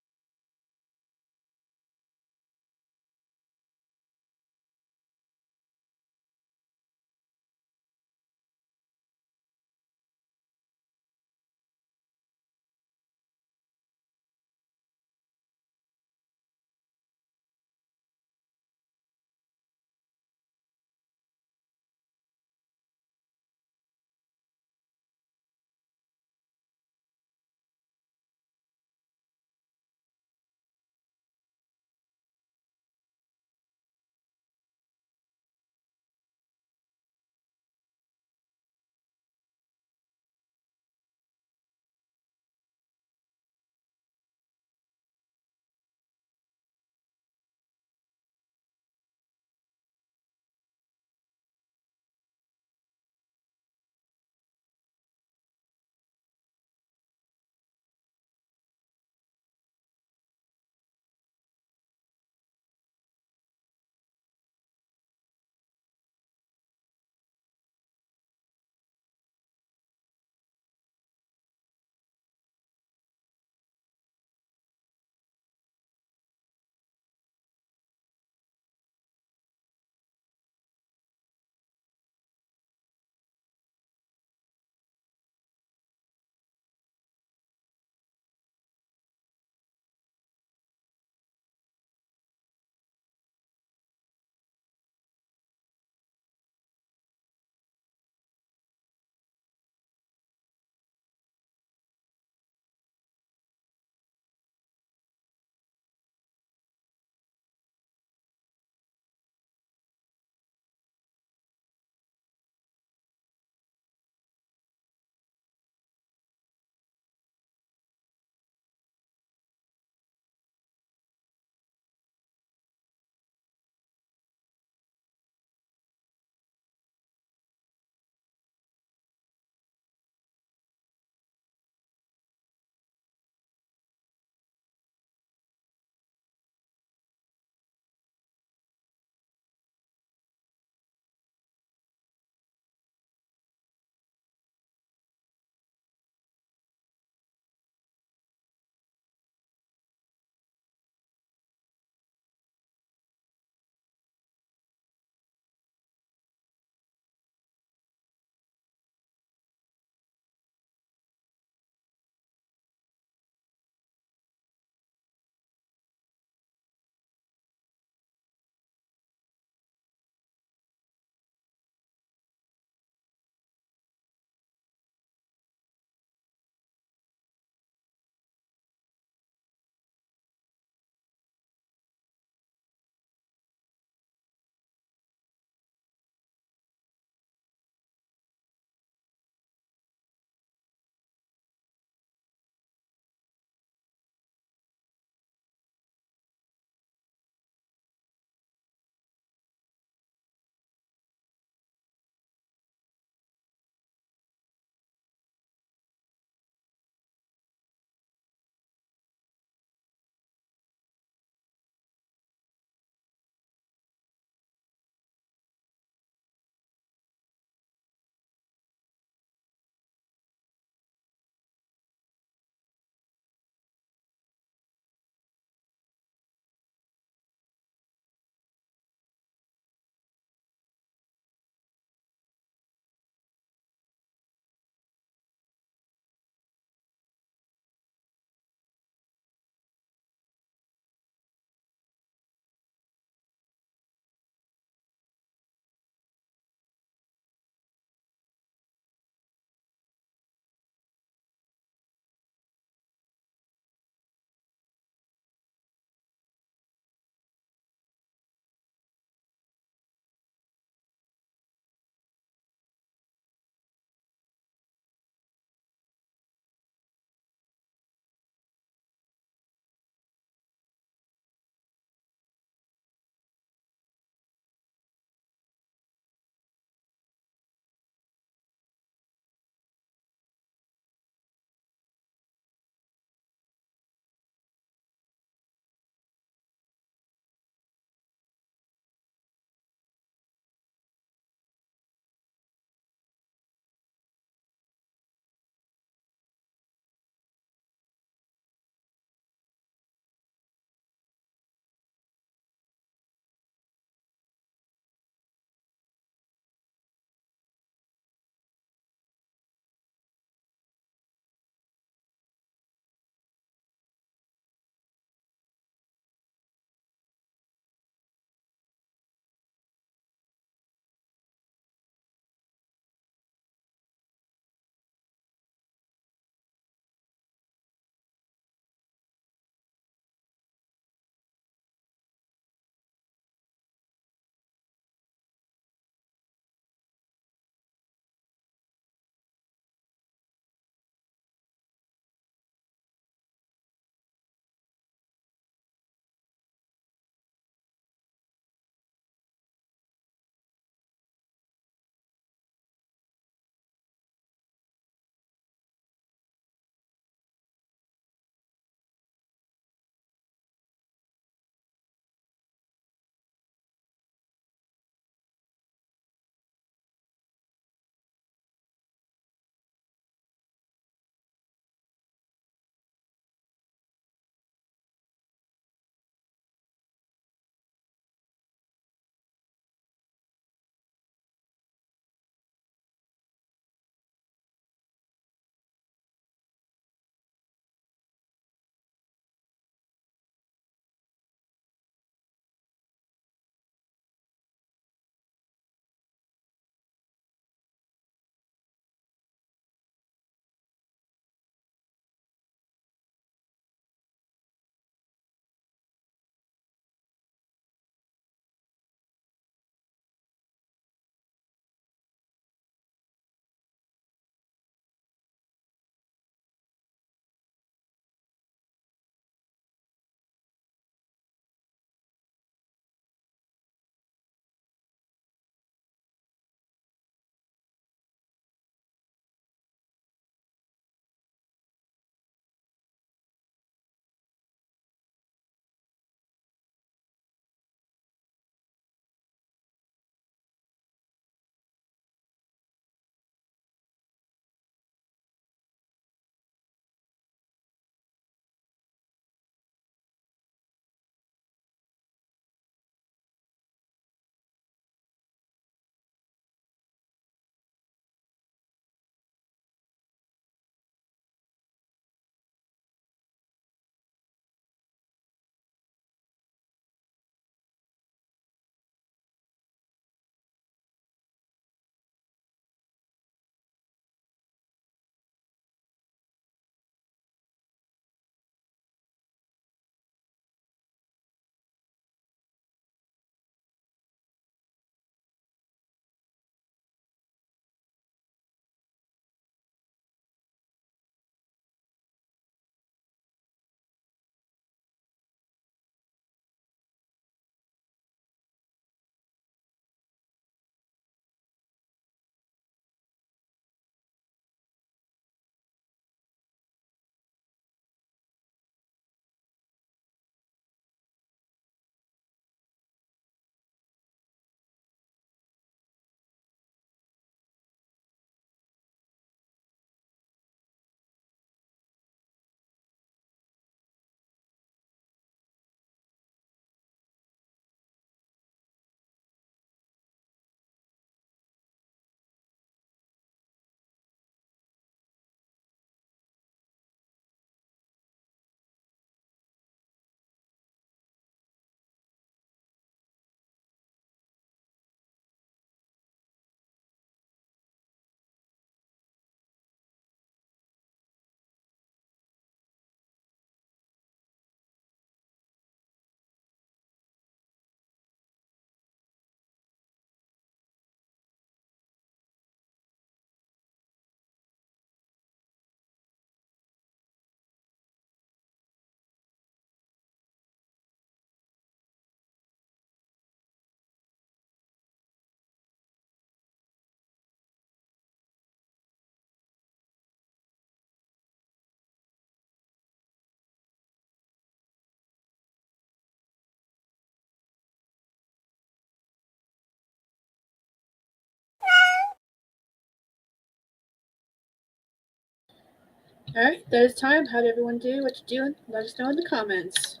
All right, there's time. How did everyone do? What you doing? Let us know in the comments.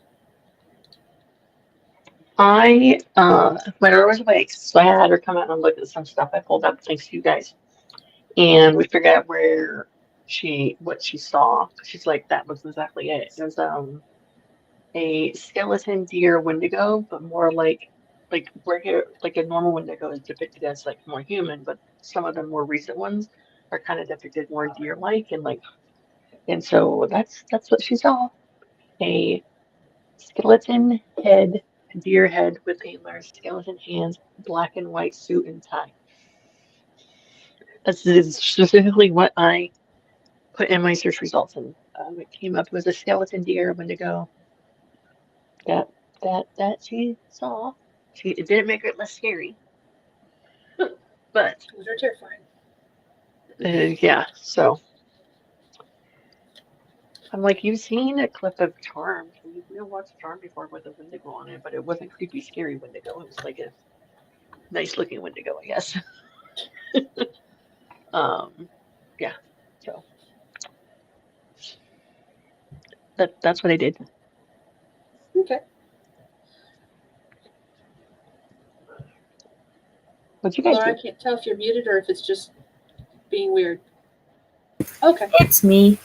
I when I was awake, so I had her come out and look at some stuff I pulled up thanks to you guys, and we figured out what she saw. She's like, that was exactly it. It was a skeleton deer wendigo, but more like regular, like a normal wendigo is depicted as like more human, but some of the more recent ones are kind of depicted more deer-like and so that's what she saw. A skeleton head, deer head with antlers, skeleton hands, black and white suit and tie. This is specifically what I put in my search results, and it came up with a skeleton deer wendigo that that she saw. It didn't make it less scary, but Those are terrifying. yeah. So I'm like, you've seen a clip of Charmed. You've watched Charmed before with a wendigo on it, but it wasn't creepy, scary wendigo. It was like a nice looking wendigo, I guess. Um, yeah. So that's what I did. Okay. What'd you guys Laura, I do? can't tell if you're muted or if it's just being weird. Okay. It's me.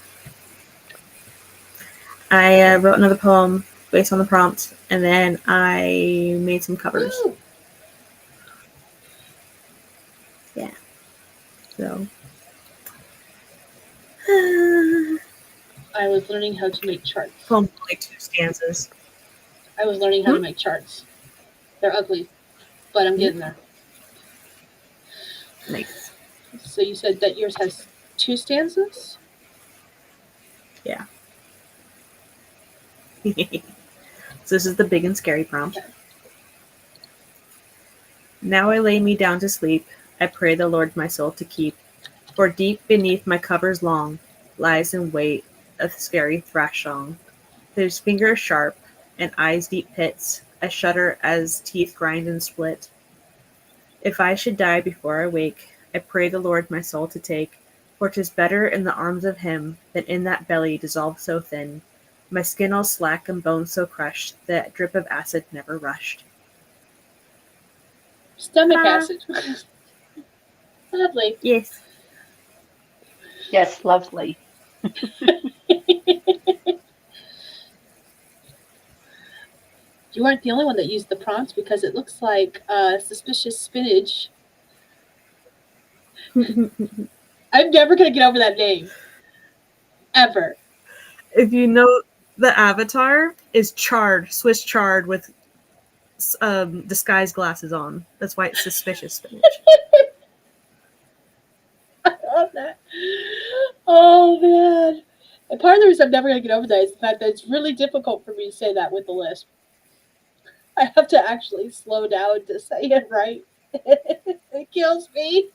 I wrote another poem based on the prompt, and then I made some covers. Woo! Yeah. So. I was learning how to make charts. Poem like 2 stanzas. I was learning how to make charts. They're ugly, but I'm getting there. Nice. So you said that yours has 2 stanzas? Yeah. So this is the big and scary prompt. Okay. Now I lay me down to sleep. I pray the Lord my soul to keep. For deep beneath my covers long lies in wait a scary thrash song. His fingers sharp and eyes deep pits. I shudder as teeth grind and split. If I should die before I wake, I pray the Lord my soul to take. For 'tis better in the arms of him than in that belly dissolved so thin. My skin all slack and bones so crushed, that drip of acid never rushed. Stomach Ta-da. acid. Lovely. Yes. Yes, lovely. You weren't the only one that used the prompt because it looks like suspicious spinach. I'm never going to get over that name. Ever. If you know, the avatar is charred, Swiss chard with disguise glasses on. That's why it's suspicious spinach. I love that. Oh, man. And part of the reason I'm never going to get over that is the fact that it's really difficult for me to say that with the lisp. I have to actually slow down to say it right. It kills me.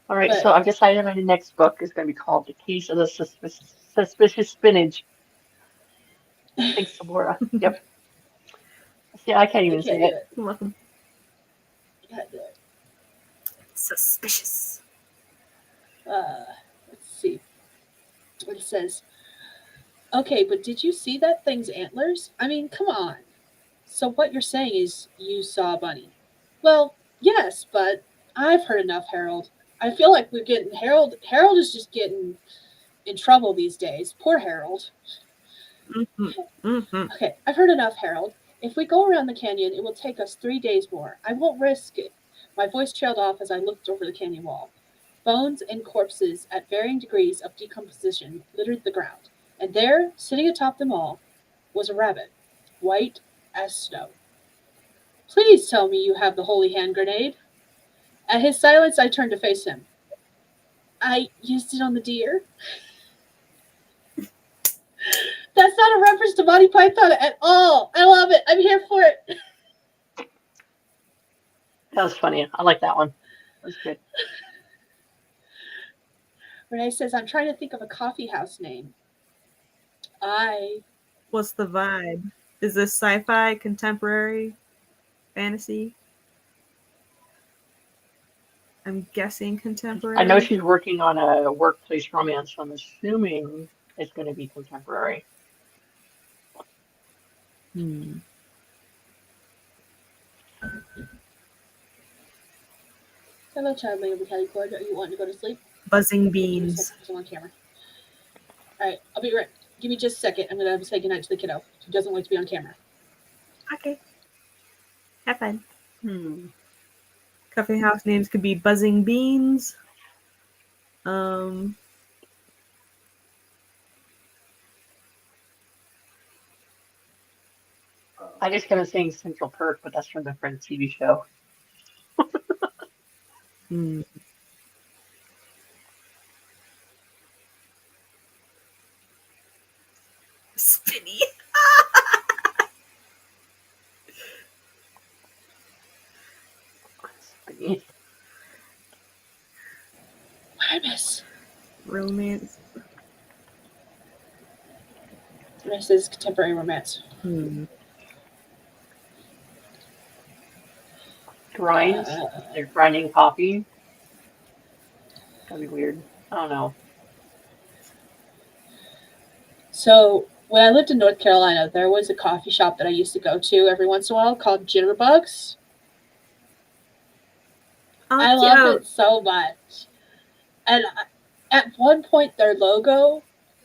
All right, But- so I've decided my next book is going to be called The Case of the Suspicious Spinach. Thanks to Laura. Yep. See, I can't even I say can't do it. it. You're welcome. I can't do it. Suspicious. Let's see what it says. Okay, but did you see that thing's antlers? I mean, come on. So what you're saying is you saw a bunny? Well, yes, but I've heard enough, Harold. I feel like we're getting Harold. Harold is just getting in trouble these days. Poor Harold. Okay, I've heard enough, Harold. If we go around the canyon, it will take us 3 days more. I won't risk it. My voice trailed off as I looked over the canyon wall. Bones and corpses at varying degrees of decomposition littered the ground, and there, sitting atop them all, was a rabbit, white as snow. Please tell me you have the holy hand grenade. At his silence, I turned to face him. I used it on the deer. That's not a reference to Monty Python at all. I love it. I'm here for it. That was funny. I like that one. That was good. Renee says, I'm trying to think of a coffee house name. What's the vibe? Is this sci-fi, contemporary, fantasy? I'm guessing I contemporary. know she's working on a workplace romance, so I'm assuming it's going to be contemporary. Hmm. Hello, child lady with Hattie Cord. Are you wanting to go to sleep? Buzzing Give me a beans. second because I'm on camera. All right, I'll be right. Give me just a second. I'm gonna say goodnight to the kiddo. He doesn't like to be on camera. Okay. Have fun. Hmm. Coffee house names could be Buzzing Beans. Um, I just kind of saying Central Perk, but that's from the Friends TV show. hmm. Spinny. Hi, miss. Romance. This is contemporary romance. Hmm. Grinds. They're grinding coffee. That'd be weird. I don't know. So when I lived in North Carolina, there was a coffee shop that I used to go to every once in a while called Jitterbugs. Oh, I loved cute. it so much. And at one point, their logo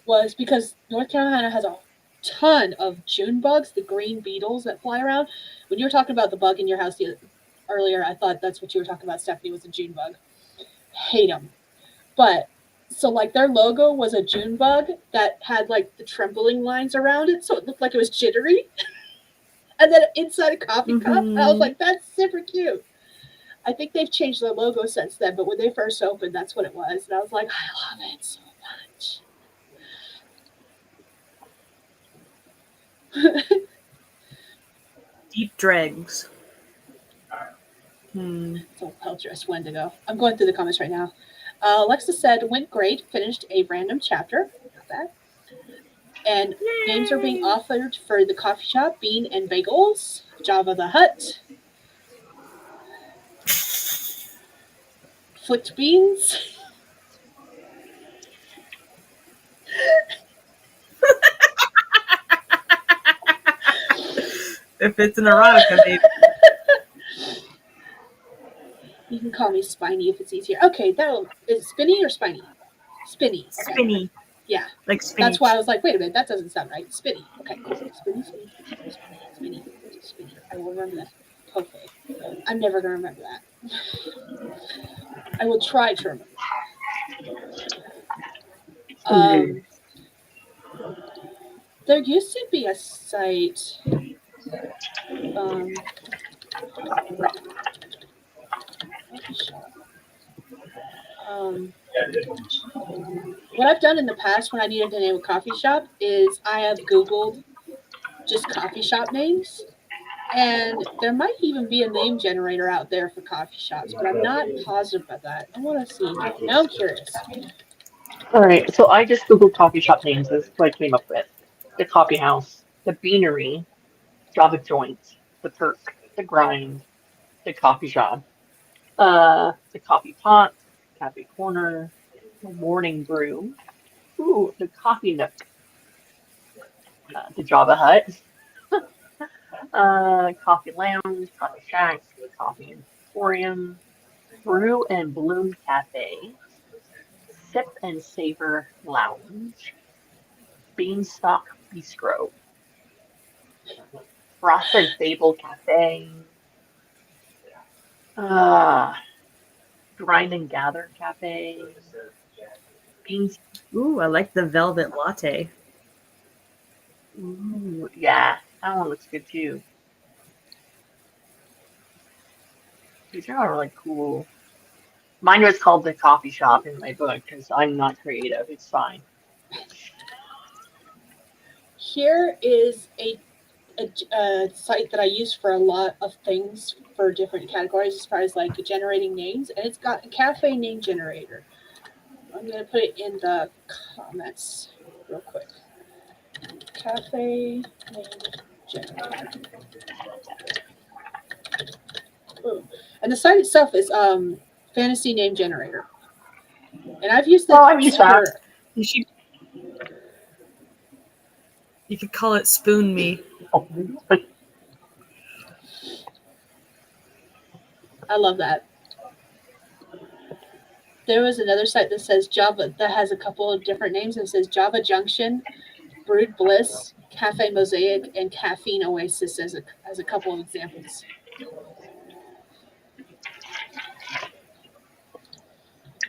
was because North Carolina has a ton of June bugs, the green beetles that fly around. When you were talking about the bug in your house earlier, I thought that's what you were talking about, Stephanie, was a June bug. Hate them. But so like their logo was a June bug that had like the trembling lines around it, so it looked like it was jittery. And then inside a coffee cup, I was Mhm. like, that's super cute. I think they've changed their logo since then, but when they first opened, that's what it was. And I was like, I love it so much. Deep dregs. Hmm. So well dressed Wendigo. I'm going through the comments right now. Alexa said, went great, finished a random chapter. Not bad. And names are being Yay! offered for the coffee shop, Bean and Bagels, Java the Hut, Flicked Beans. If it's an erotica, maybe. You can call me Spiny if it's easier. Okay, that'll is it Spinny or Spiny? Spinny. Okay. Spinny. Yeah. Like That's why I spinach. was like, wait a minute, that doesn't sound right. Spinny. Okay, cool. Spinny, spinny, spinny, spinny, spinny, spinny. I will remember that. Hopefully. I'm never gonna remember that. I will try to remember. Um, there used to be a site. Um, um, what I've done in the past when I needed to name a coffee shop is I have Googled just coffee shop names. And there might even be a name generator out there for coffee shops, but I'm not positive about that. I want to see. Now I'm curious. All right, so I just Googled coffee shop names. That's what I came up with. The coffee house, the beanery, Java joint, the perk, the grind, the coffee shop, the coffee pot, cafe corner, the morning brew, ooh, the coffee nook, the Java hut, coffee lounge, coffee shack, coffee emporium, brew and bloom cafe, sip and savor lounge, beanstalk bistro, frost and fable cafe, uh, grind and gather cafe, beans. Ooh, I like the velvet latte. Ooh, yeah, that one looks good too. These are all really cool. Mine was called the coffee shop in my book because I'm not creative. It's fine. Here is a site that I use for a lot of things for different categories as far as like generating names, and it's got a cafe name generator. I'm going to put it in the comments real quick. Cafe name generator. Ooh. And the site itself is fantasy name generator. And I've used Oh, I've this used that. for You should. You could call it Spoon Me. Oh, I love that. There was another site that says Java that has a couple of different names. It says Java Junction, Brewed Bliss, Cafe Mosaic, and Caffeine Oasis as a couple of examples.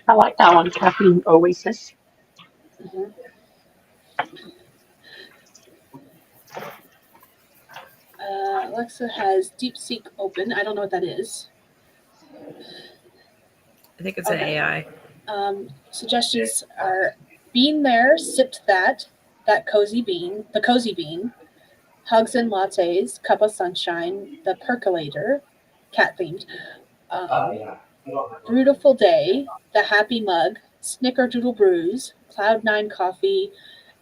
I like that one, Caffeine Oasis. Mhm. Alexa has DeepSeek open. I don't know what that is. I think it's an Okay. AI. Suggestions are bean there, sipped that cozy bean, the cozy bean, hugs and lattes, cup of sunshine, the percolator, cat themed, Yeah. I don't have one. beautiful day, the happy mug, snickerdoodle brews, cloud9 coffee,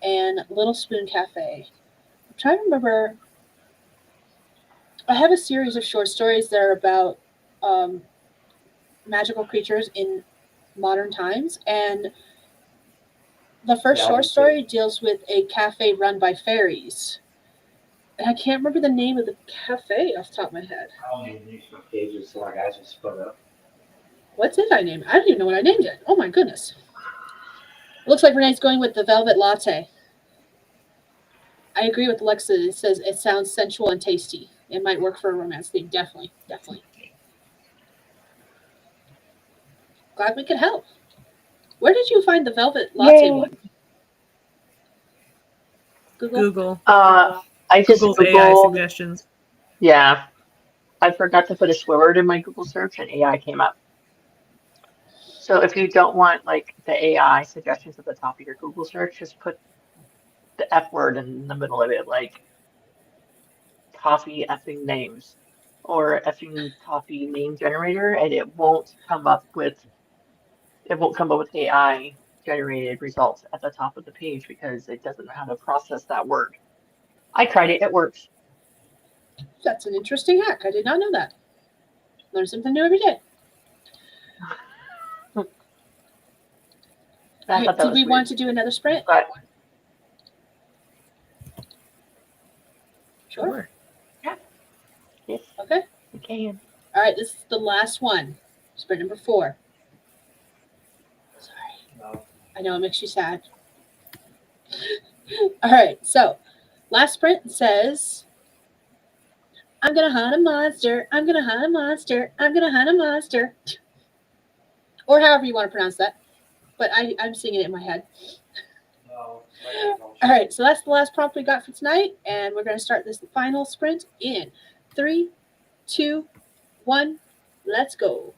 and Little Spoon Cafe. I'm trying to remember. I have a series of short stories that are about um, magical creatures in modern times, and the first Yeah, I short do too. story deals with a cafe run by fairies. And I can't remember the name of the cafe off the top of my head. I don't even use my pages, so like I just split up. What did I name it? I don't even know what I named it. Oh my goodness. Looks like Renee's going with the Velvet Latte. I agree with Alexa. It says it sounds sensual and tasty. It might work for a romance theme. Definitely. Definitely. Glad we could help. Where did you find the Velvet Latte Yay. one? Google? Google. I just Google's AI Googled, suggestions. yeah, I forgot to put a swear word in my Google search and AI came up. So if you don't want like the AI suggestions at the top of your Google search, just put the F word in the middle of it, like coffee effing names or effing coffee name generator, and it won't come up with AI generated results at the top of the page because it doesn't know how to process that word. I tried it, it works. That's an interesting hack. I did not know that. Learn something new every day. I Hey, thought that did was we weird. want to do another sprint? But Sure. yeah, yes, Okay. you can. All right. This is the last one. Sprint number 4. Sorry. No. I know it makes you sad. All right. So, last sprint says, I'm going to hunt a monster. I'm going to hunt a monster. I'm going to hunt a monster. Or however you want to pronounce that. But I'm singing it in my head. No. All right. So, that's the last prompt we got for tonight. And we're going to start this final sprint in 3, 2, 1. Let's go.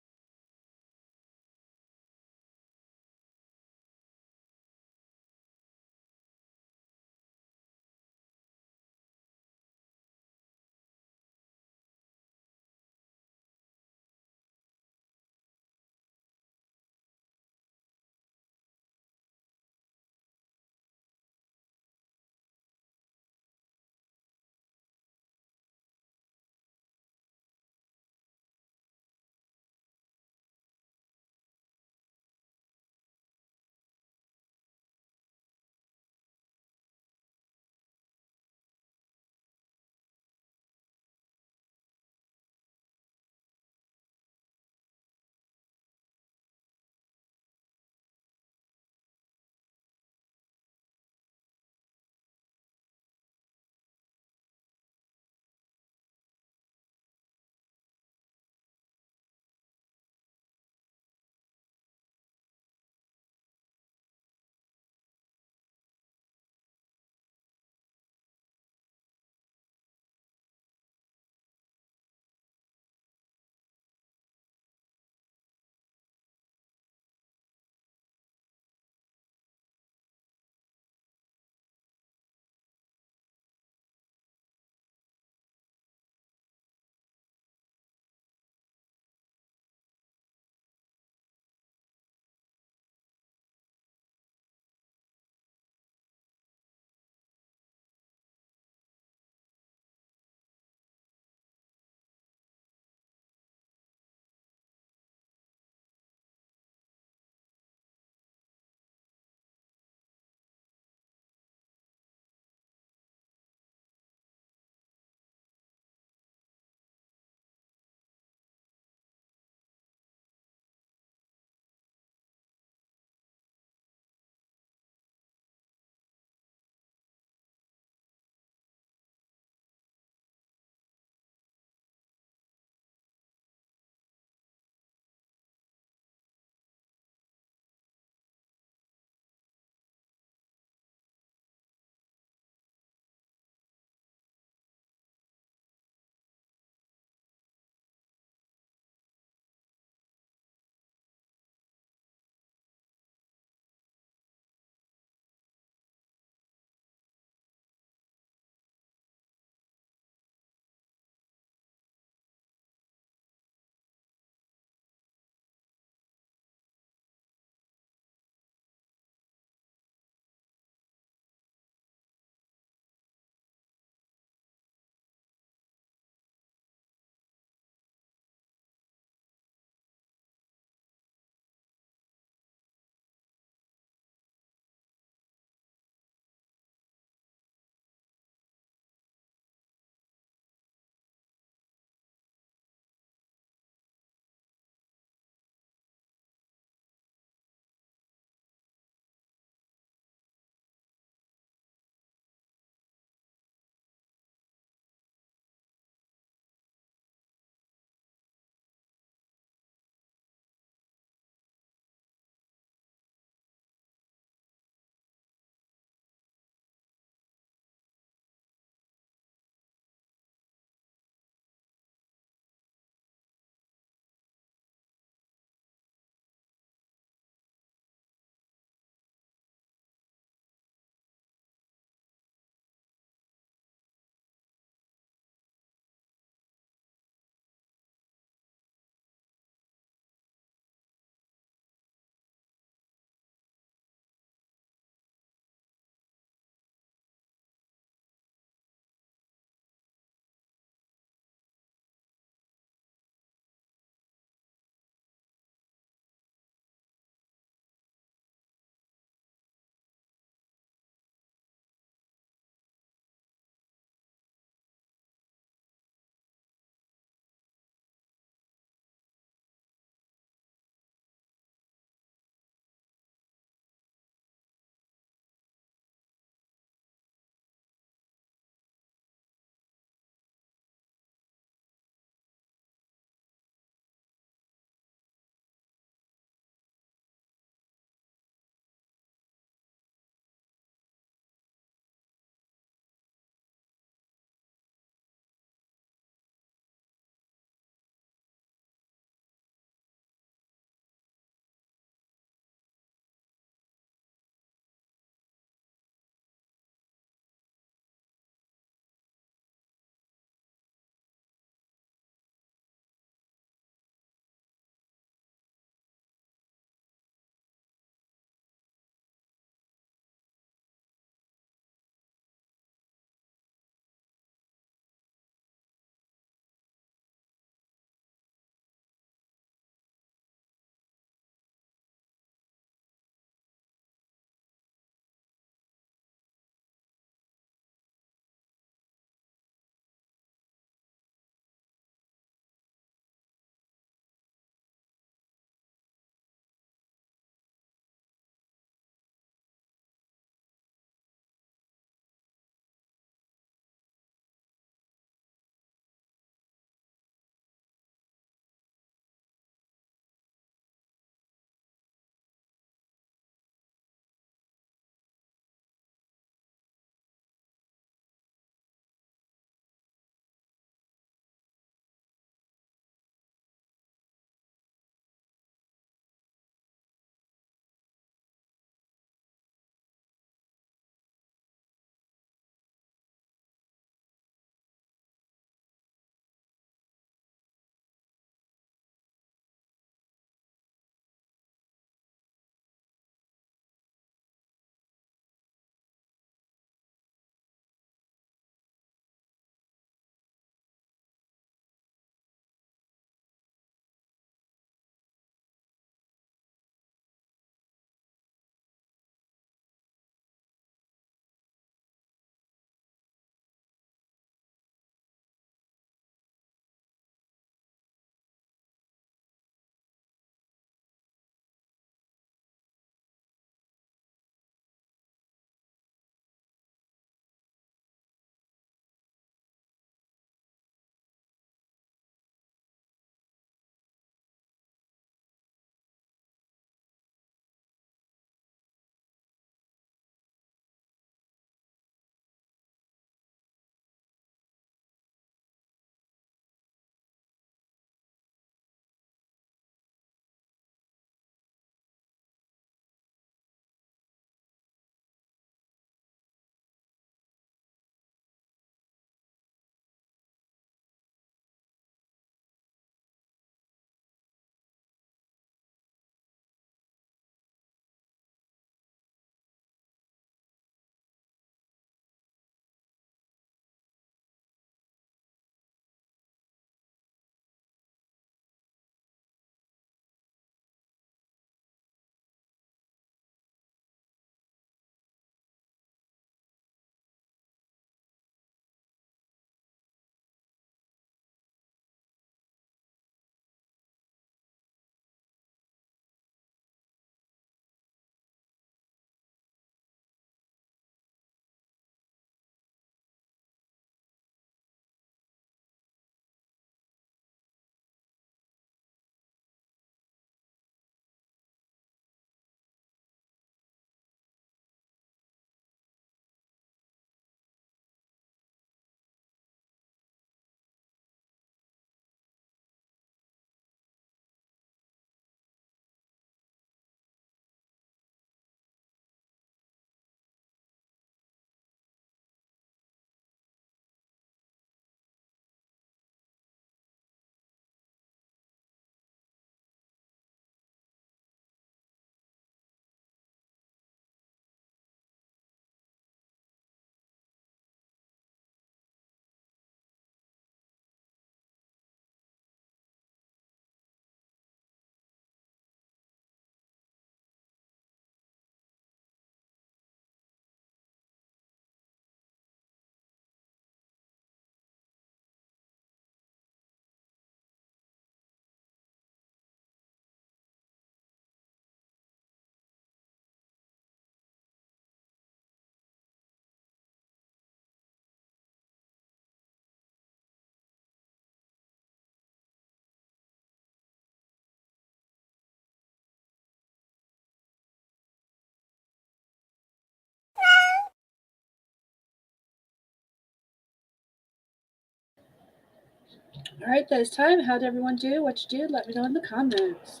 All right, that is time. How'd everyone do? What you did? Let me know in the comments.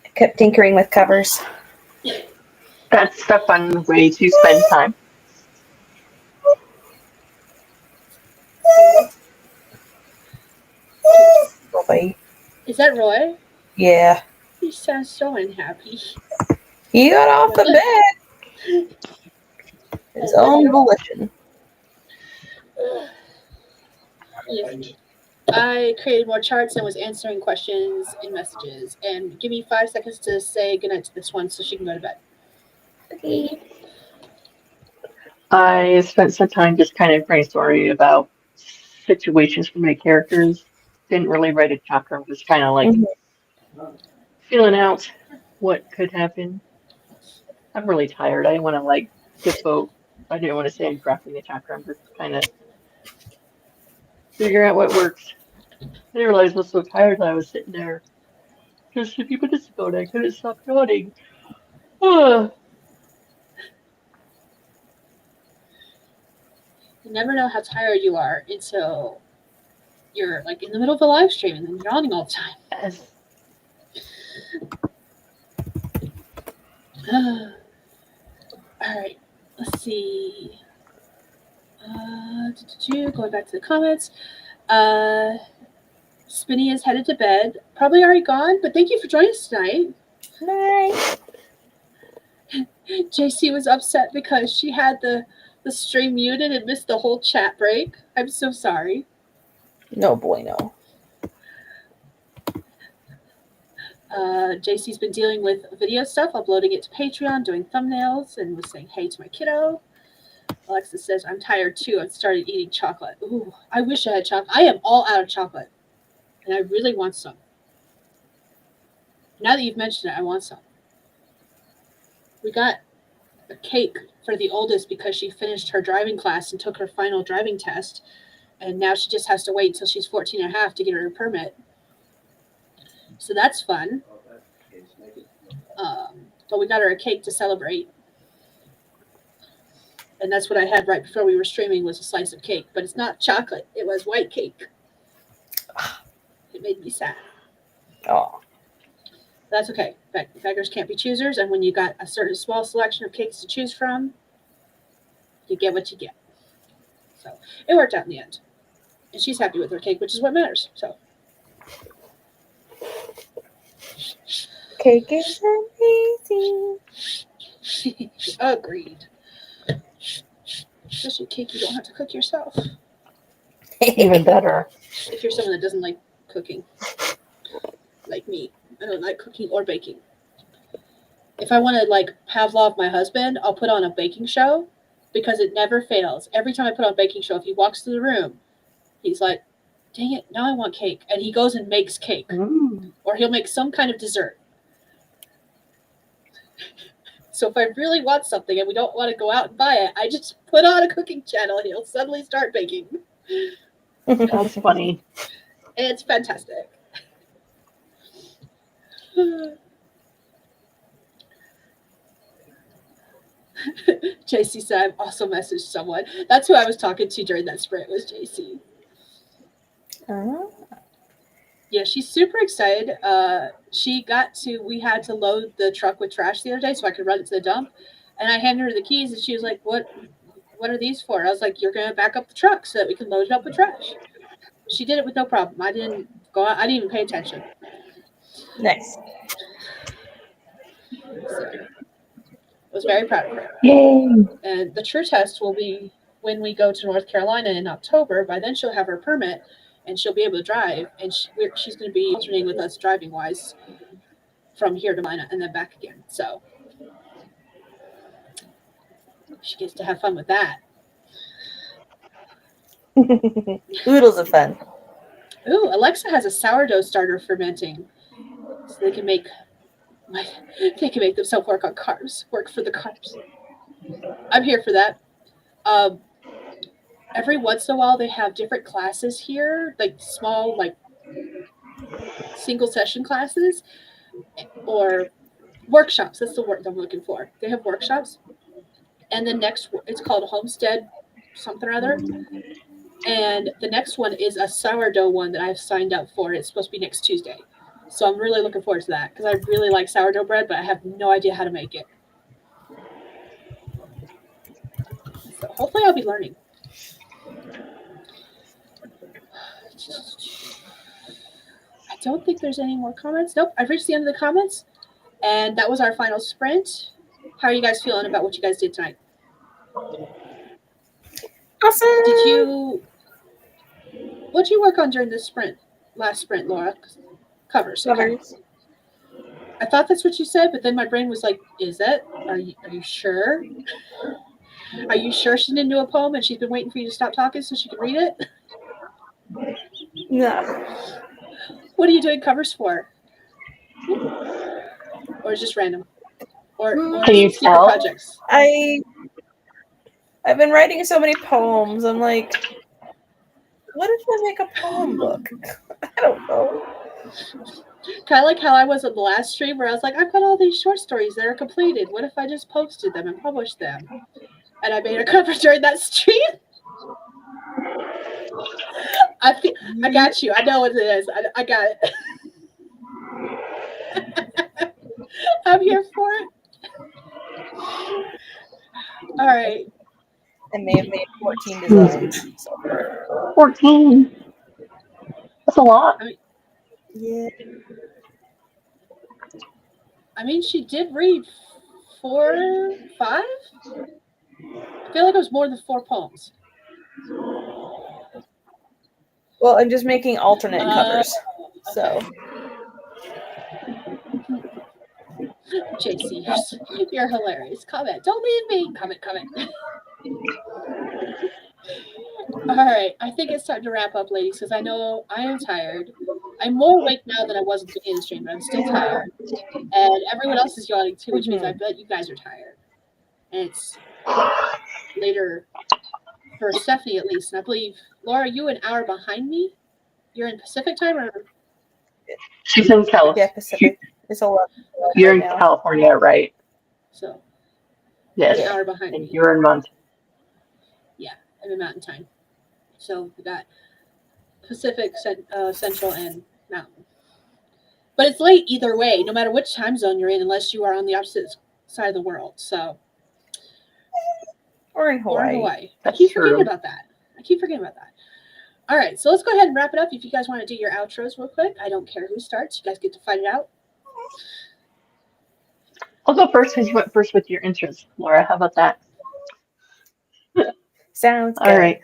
I kept tinkering with covers. That's a fun way to spend time. Roy. Is that Roy? Yeah. He sounds so unhappy. He got off the bed. His own volition. Yes. I created more charts and was answering questions in messages. And give me 5 seconds to say goodnight to this one so she can go to bed. Okay. I spent some time just kind of brainstorming about situations for my characters. Didn't really write a chapter. I'm just kind of like feeling out what could happen. I'm really tired. I didn't want to like devote. I didn't want to say I'm drafting a chapter. I'm just kind of figuring out what works. I didn't realize I was so tired that I was sitting there just a few minutes ago and I couldn't stop yawning. Ah. You never know how tired you are until you're like in the middle of a live stream and then you're yawning all the time. Yes. All right, let's see. Going back to the comments. Spinny is headed to bed. Probably already gone, but thank you for joining us tonight. Night. JC was upset because she had the stream muted and missed the whole chat break. I'm so sorry. No bueno. JC's been dealing with video stuff, uploading it to Patreon, doing thumbnails, and was saying hey to my kiddo. Alexa says, I'm tired too. I've started eating chocolate. Ooh, I wish I had chocolate. I am all out of chocolate, and I really want some. Now that you've mentioned it, I want some. We got a cake for the oldest because she finished her driving class and took her final driving test, and now she just has to wait until she's 14 and a half to get her permit. So that's fun. But we got her a cake to celebrate. And that's what I had right before we were streaming was a slice of cake. But it's not chocolate. It was white cake. It made me sad. Oh. That's okay. Beggars can't be choosers. And when you got a certain small selection of cakes to choose from, you get what you get. So it worked out in the end. And she's happy with her cake, which is what matters. So Cake is amazing. agreed. Especially cake you don't have to cook yourself. Even better. If you're someone that doesn't like cooking, like me, I don't like cooking or baking. If I want to like Pavlov my husband, I'll put on a baking show because it never fails. Every time I put on a baking show, if he walks through the room, he's like, dang it, now I want cake. And he goes and makes cake. Or he'll make some kind of dessert. So if I really want something and we don't want to go out and buy it, I just put on a cooking channel and he'll suddenly start baking. That's funny. It's fantastic. JC said, I've also messaged someone. That's who I was talking to during that sprint was JC. Yeah, she's super excited. We had to load the truck with trash the other day so I could run it to the dump. And I handed her the keys and she was like, what are these for? I was like, you're going to back up the truck so that we can load it up with trash. She did it with no problem. I didn't go out. I didn't even pay attention. Nice. So, I was very proud of her. Yay. And the true test will be when we go to North Carolina in October. By then she'll have her permit and she'll be able to drive. And she's going to be alternating with us driving-wise from here to Carolina and then back again. So she gets to have fun with that. Oodles of fun. Ooh, Alexa has a sourdough starter fermenting. So they can make themselves work for the carbs. I'm here for that. Every once in a while they have different classes here, like small, like single session classes or workshops. That's the word I'm looking for. They have workshops. And the next, it's called Homestead something or other. And the next one is a sourdough one that I've signed up for. It's supposed to be next Tuesday. So I'm really looking forward to that because I really like sourdough bread, but I have no idea how to make it. So hopefully I'll be learning. I don't think there's any more comments. Nope, I've reached the end of the comments. And that was our final sprint. How are you guys feeling about what you guys did tonight? Awesome. What'd you work on during this sprint? Last sprint, Laura? Covers. Okay. I thought that's what you said, but then my brain was like, is that? Are you sure? Are you sure she didn't do a poem and she's been waiting for you to stop talking so she could read it? No. What are you doing covers for? Or is it just random? Or Can you secret tell? projects? I've been writing so many poems. I'm like, what if I make a poem book? I don't know. Kind of like how I was on the last stream where I was like, I've got all these short stories that are completed. What if I just posted them and published them? And I made a cover during that stream. I got you. I know what it is. I got it. I'm here for it. All right. I may have made 14 designs so far. 14. That's a lot. Yeah. I mean, she did read 4, 5? I feel like it was more than 4 poems. Well, I'm just making alternate covers. So. JC, you're hilarious. Comment. Don't leave me. Comment. All right. I think it's time to wrap up, ladies, because I know I am tired. I'm more awake now than I was at the beginning of the stream, but I'm still tired. And everyone else is yawning too, which means I bet you guys are tired. And it's later for Stephanie at least. And I believe, Laura, you an hour behind me? You're in Pacific time or? She's in California. Yeah, Pacific. It's 11. You're in California, right? So. Yes. An hour behind and me. You're in Mountain. Yeah, I'm in Mountain time. So we got Pacific, Central, and Mountain. But it's late either way, no matter which time zone you're in, unless you are on the opposite side of the world. So. Or in Hawaii. I keep forgetting about that. All right, so let's go ahead and wrap it up. If you guys want to do your outros real quick, I don't care who starts. You guys get to fight it out. I'll go first because you went first with your intros, Laura. How about that? Sounds good. All right.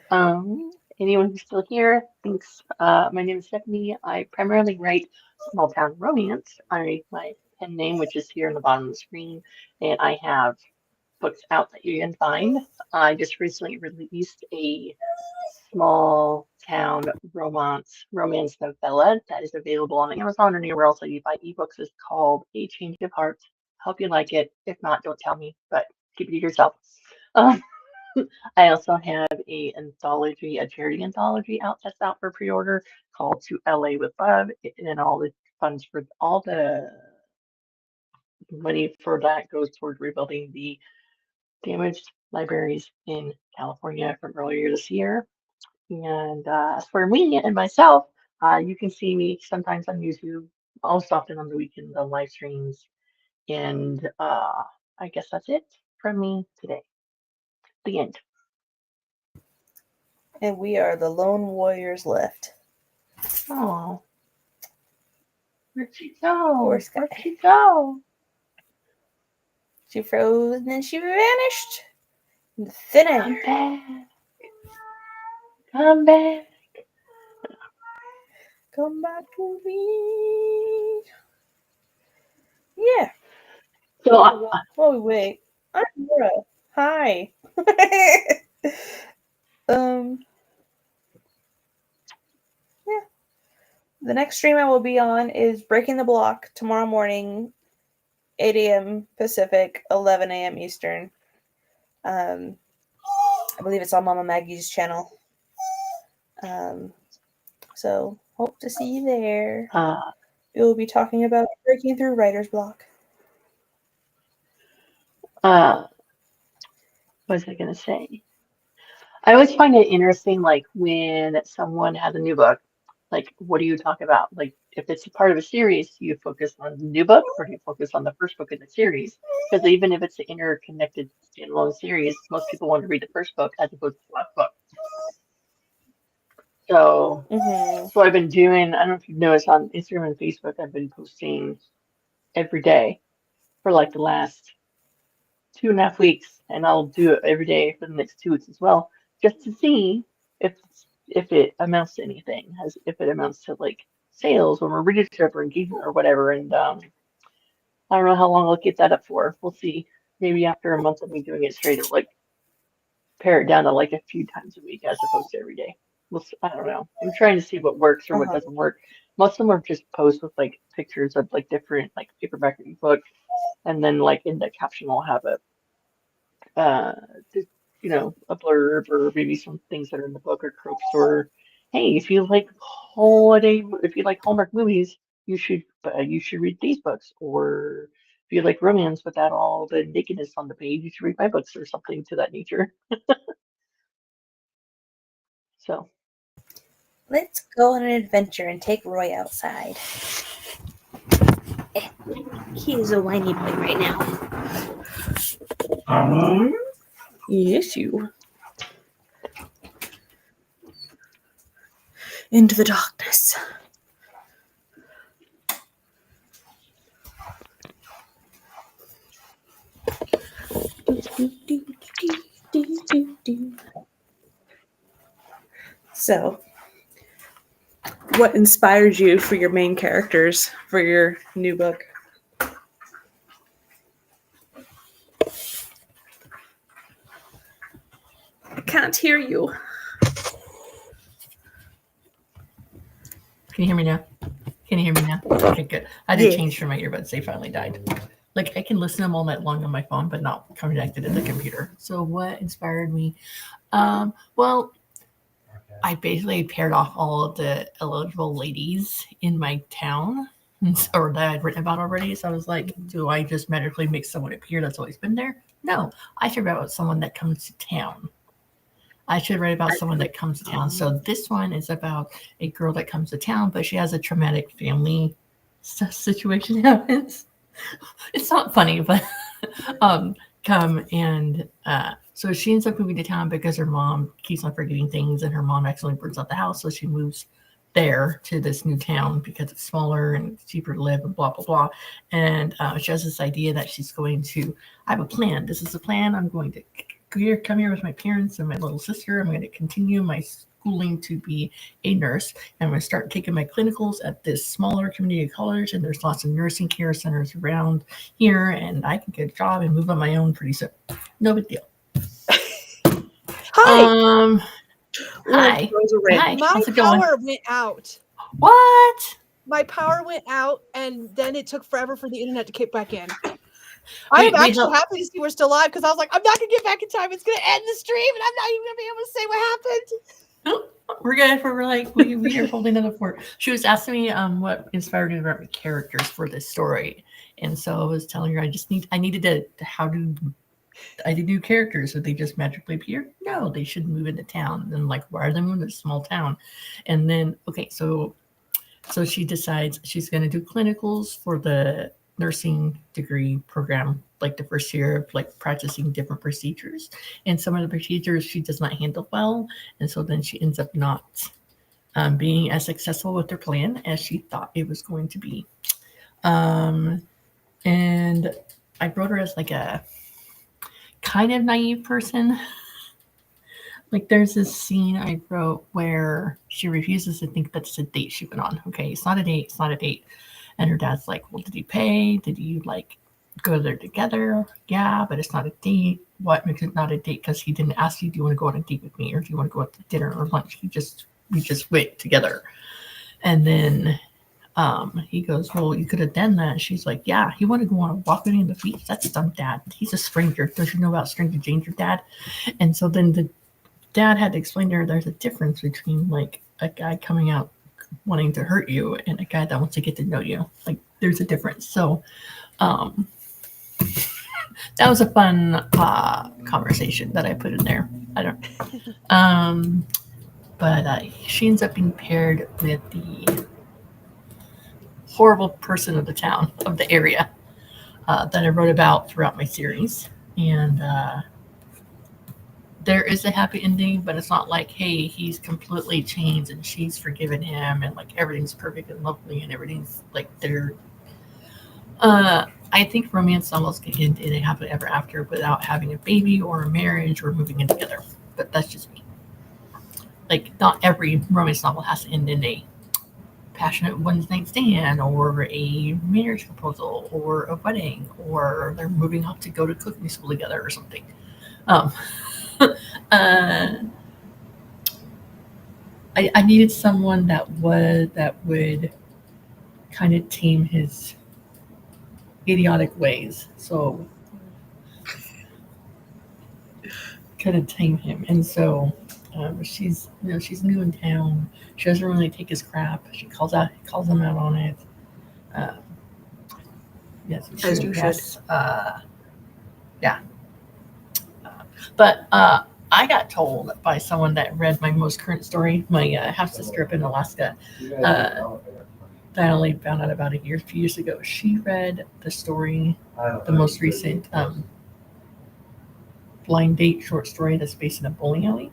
Anyone who's still here, thanks. My name is Stephanie. I primarily write small town romance. I write my pen name, which is here on the bottom of the screen, and I have books out that you can find. I just recently released a small town romance novella that is available on Amazon or anywhere else that you buy ebooks. It's called A Change of Heart. Hope you like it. If not, don't tell me, but keep it to yourself. I also have a charity anthology that's out for pre-order called To LA with Love, and all the funds for all the money for that goes towards rebuilding the damaged libraries in California from earlier this year. And for me and myself, you can see me sometimes on YouTube, most often on the weekends on live streams. And I guess that's it from me today. The end. And we are the lone warriors left. Oh. Where'd she go? Poor Skye. Where'd she go? She froze and then she vanished. In thin air. Come back. Come back. Come back to me. Yeah. So While we wait, I'm Laura. Hi. Yeah. The next stream I will be on is Breaking the Block tomorrow morning, 8 a.m. Pacific, 11 a.m. Eastern. I believe it's on Mama Maggie's channel. So hope to see you there. We will be talking about breaking through writer's block. What was I gonna say? I always find it interesting, like when someone has a new book, like what do you talk about? Like if it's a part of a series, do you focus on the new book or do you focus on the first book in the series? Because even if it's an interconnected standalone series, most people want to read the first book as opposed to the last book. So, Mm-hmm. so I've been doing, I don't know if you've noticed on Instagram and Facebook, I've been posting every day for like the last 2.5 weeks, and I'll do it every day for the next 2 weeks as well, just to see if if it amounts to anything, as if it amounts to like sales or more readership or engagement or whatever. And I don't know how long I'll keep that up for. We'll see. Maybe after a month of me doing it straight, it'll like pare it down to like a few times a week as opposed to every day. I don't know. I'm trying to see what works or what Uh-huh. doesn't work. Most of them are just posts with like pictures of like different like paperback book, and then like in the caption I'll have a uh, just, a blurb or maybe some things that are in the book or tropes or, hey, if you like Hallmark movies, you should read these books. Or if you like romance without all the nakedness on the page, you should read my books or something to that nature. So, Let's go on an adventure and take Roy outside. He is a whiny boy right now. Yes, you. Into the darkness. So, what inspired you for your main characters for your new book? I can't hear you. Can you hear me now? Can you hear me now? Okay, good. I did Yeah. change for my earbuds. They finally died. Like I can listen to them all night long on my phone, but not connected to the computer. So what inspired me? Well, I basically paired off all of the eligible ladies in my town, or that I'd written about already. So I was like, do I just magically make someone appear that's always been there? No, I should write about someone that comes to town. I should write about someone that comes to town. So this one is about a girl that comes to town, but she has a traumatic family situation happens. It's not funny, but come and so she ends up moving to town because her mom keeps on forgetting things, and her mom accidentally burns out the house, so she moves there to this new town because it's smaller and it's cheaper to live and blah blah blah. And she has this idea that she's going to. I have a plan. This is a plan. I'm going to come here with my parents and my little sister. I'm going to continue my schooling to be a nurse. And I'm going to start taking my clinicals at this smaller community college. And there's lots of nursing care centers around here. And I can get a job and move on my own pretty soon. No big deal. Hi. Hi. Hi. My How's it going? power went out. What? My power went out, and then it took forever for the internet to kick back in. I am actually happy to see we're still live because I was like, I'm not gonna get back in time. It's gonna end the stream, and I'm not even gonna be able to say what happened. We're good. We're like we are holding it up for. She was asking me what inspired me about the characters for this story, and so I was telling her I needed to I did new characters. So they just magically appear? No, they should move into town. And like, why are they moving to a small town? And then so she decides she's going to do clinicals for the nursing degree program, like the first year of like practicing different procedures. And some of the procedures she does not handle well. And so then she ends up not being as successful with her plan as she thought it was going to be. And I wrote her as like a kind of naive person. Like there's this scene I wrote where she refuses to think that's a date she went on. Okay, it's not a date. It's not a date. And her dad's like, well, did he pay? Did you like go there together? Yeah, but it's not a date. What makes it not a date? Because he didn't ask you, do you want to go on a date with me? Or do you want to go out to dinner or lunch? We just went together. And then he goes, well, you could have done that. She's like, yeah, he wanted to go on a walk with me in the beach. That's dumb, Dad. He's a stranger. Don't you know about stranger danger, Dad? And so then the dad had to explain to her there's a difference between like a guy coming out wanting to hurt you and a guy that wants to get to know you. Like there's a difference. So That was a fun conversation that I put in there. I don't. But she ends up being paired with the horrible person of the town, of the area, that I wrote about throughout my series. And there is a happy ending, but it's not like, hey, he's completely changed and she's forgiven him and like everything's perfect and lovely and everything's like they're. I think romance novels can end in a happily ever after without having a baby or a marriage or moving in together. But that's just me. Like, not every romance novel has to end in a passionate one night stand or a marriage proposal or a wedding or they're moving up to go to cooking school together or something. I needed someone that would kind of tame his idiotic ways. So kind of tame him. And so she's new in town. She doesn't really take his crap. She calls him out on it. Yes, As you should. Yeah. But I got told by someone that read my most current story, my half sister up in Alaska, that I only found out about a few years ago. She read the story, the most recent blind date short story that's based in a bowling alley.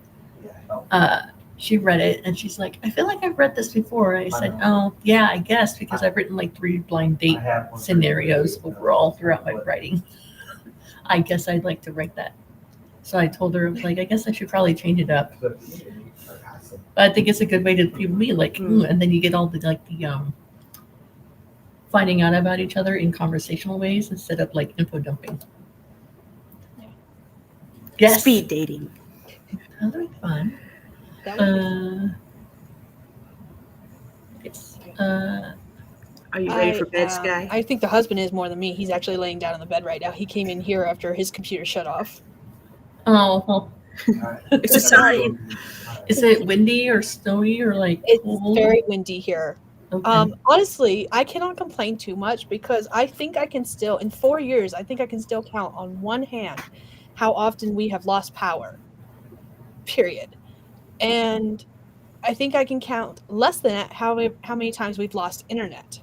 She read it and she's like, I feel like I've read this before. I said, oh, yeah, I guess, because I've written like 3 blind date scenarios overall throughout my writing. I guess I'd like to write that. So I told her, I was like, I guess I should probably change it up. But I think it's a good way to people be like, and then you get all the finding out about each other in conversational ways instead of like info dumping. Yes. Speed dating. That would be fun. That would be Yes. Are you ready for bed, Skye? I think the husband is more than me. He's actually laying down on the bed right now. He came in here after his computer shut off. Oh, well, It's a sign. is it windy or snowy or like It's cold? very windy here. Okay. Honestly, I cannot complain too much because I think I can still, in 4 years, I think I can still count on one hand how often we have lost power. Period. And I think I can count less than that how many times we've lost internet.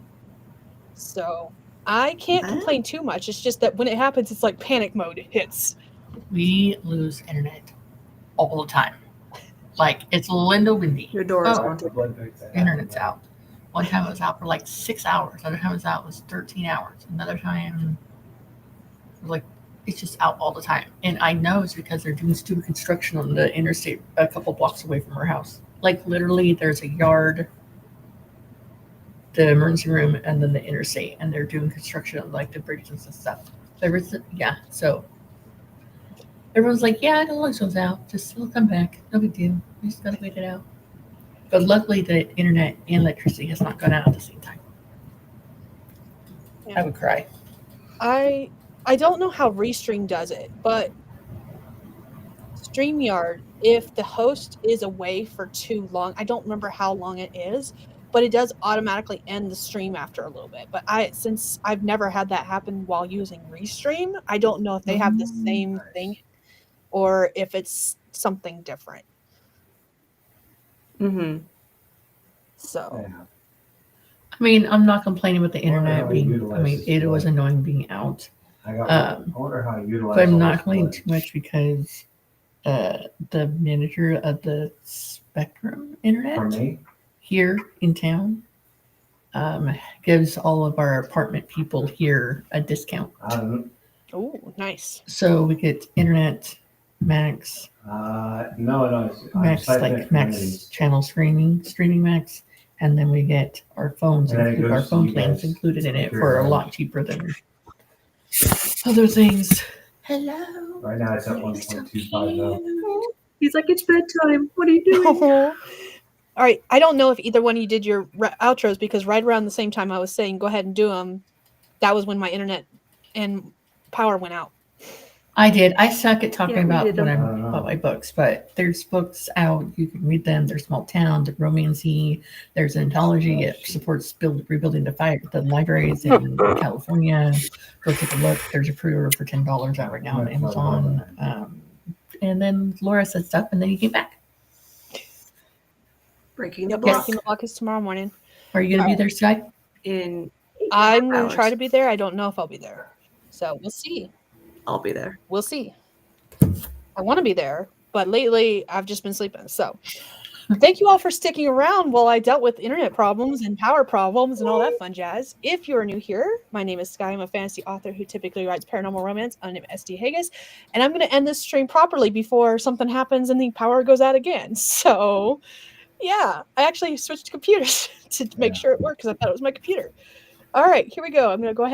So I can't complain too much. It's just that when it happens, it's like panic mode hits. We lose internet all the time. Like, it's Linda windy. Your door is Oh. haunted. Internet's out. One time it was out for like 6 hours. Another time it was out was 13 hours. Another time, like, it's just out all the time. And I know it's because they're doing stupid construction on the interstate a couple blocks away from our house. Like, literally, there's a yard, the emergency room, and then the interstate. And they're doing construction on, like, the bridges and stuff. So everyone's like, yeah, the lights goes out. Just, it'll come back. No big deal. We just gotta wait it out. But luckily, the internet and electricity has not gone out at the same time. Yeah. I would cry. I don't know how Restream does it, but StreamYard, if the host is away for too long, I don't remember how long it is, but it does automatically end the stream after a little bit. But since I've never had that happen while using Restream, I don't know if they have the same thing or if it's something different. Mm-hmm. So I mean, I'm not complaining with the internet being. I mean, it was annoying being out. I wonder how you utilize. But I'm all not this complaining footage. too much because the manager of the Spectrum For Internet me, here in town gives all of our apartment people here a discount. oh, nice. So we get internet max, no. max like max channel streaming max, and then we get our phones And then it include our goes to phone you plans guys. included in it Secure for a range. lot cheaper than other things. Hello. Right now it's at 1.250. He's like, it's bedtime. What are you doing? All right. I don't know if either one of you did your outros because right around the same time I was saying go ahead and do them, that was when my internet and power went out. I did. I suck at talking Yeah, we about did when them. I'm about my books, but there's books out. You can read them. They're small towns, romancy. There's an anthology. It supports rebuilding the libraries in California. Go take a look. There's a pre-order for $10 out right now on Amazon. And then Laura said stuff, and then he came back. Breaking the Yep, block Breaking the Block is tomorrow morning. Are you going to be there, Skye? in I'm going to try hours. to be there. I don't know if I'll be there. So we'll see. I'll be there. We'll see. I want to be there, but lately I've just been sleeping. So thank you all for sticking around while I dealt with internet problems and power problems and all that fun jazz. If you're new here, my name is Skye. I'm a fantasy author who typically writes paranormal romance under SD Hegyes. And I'm going to end this stream properly before something happens and the power goes out again. So yeah, I actually switched computers to make sure it worked because I thought it was my computer. All right, here we go. I'm going to go ahead.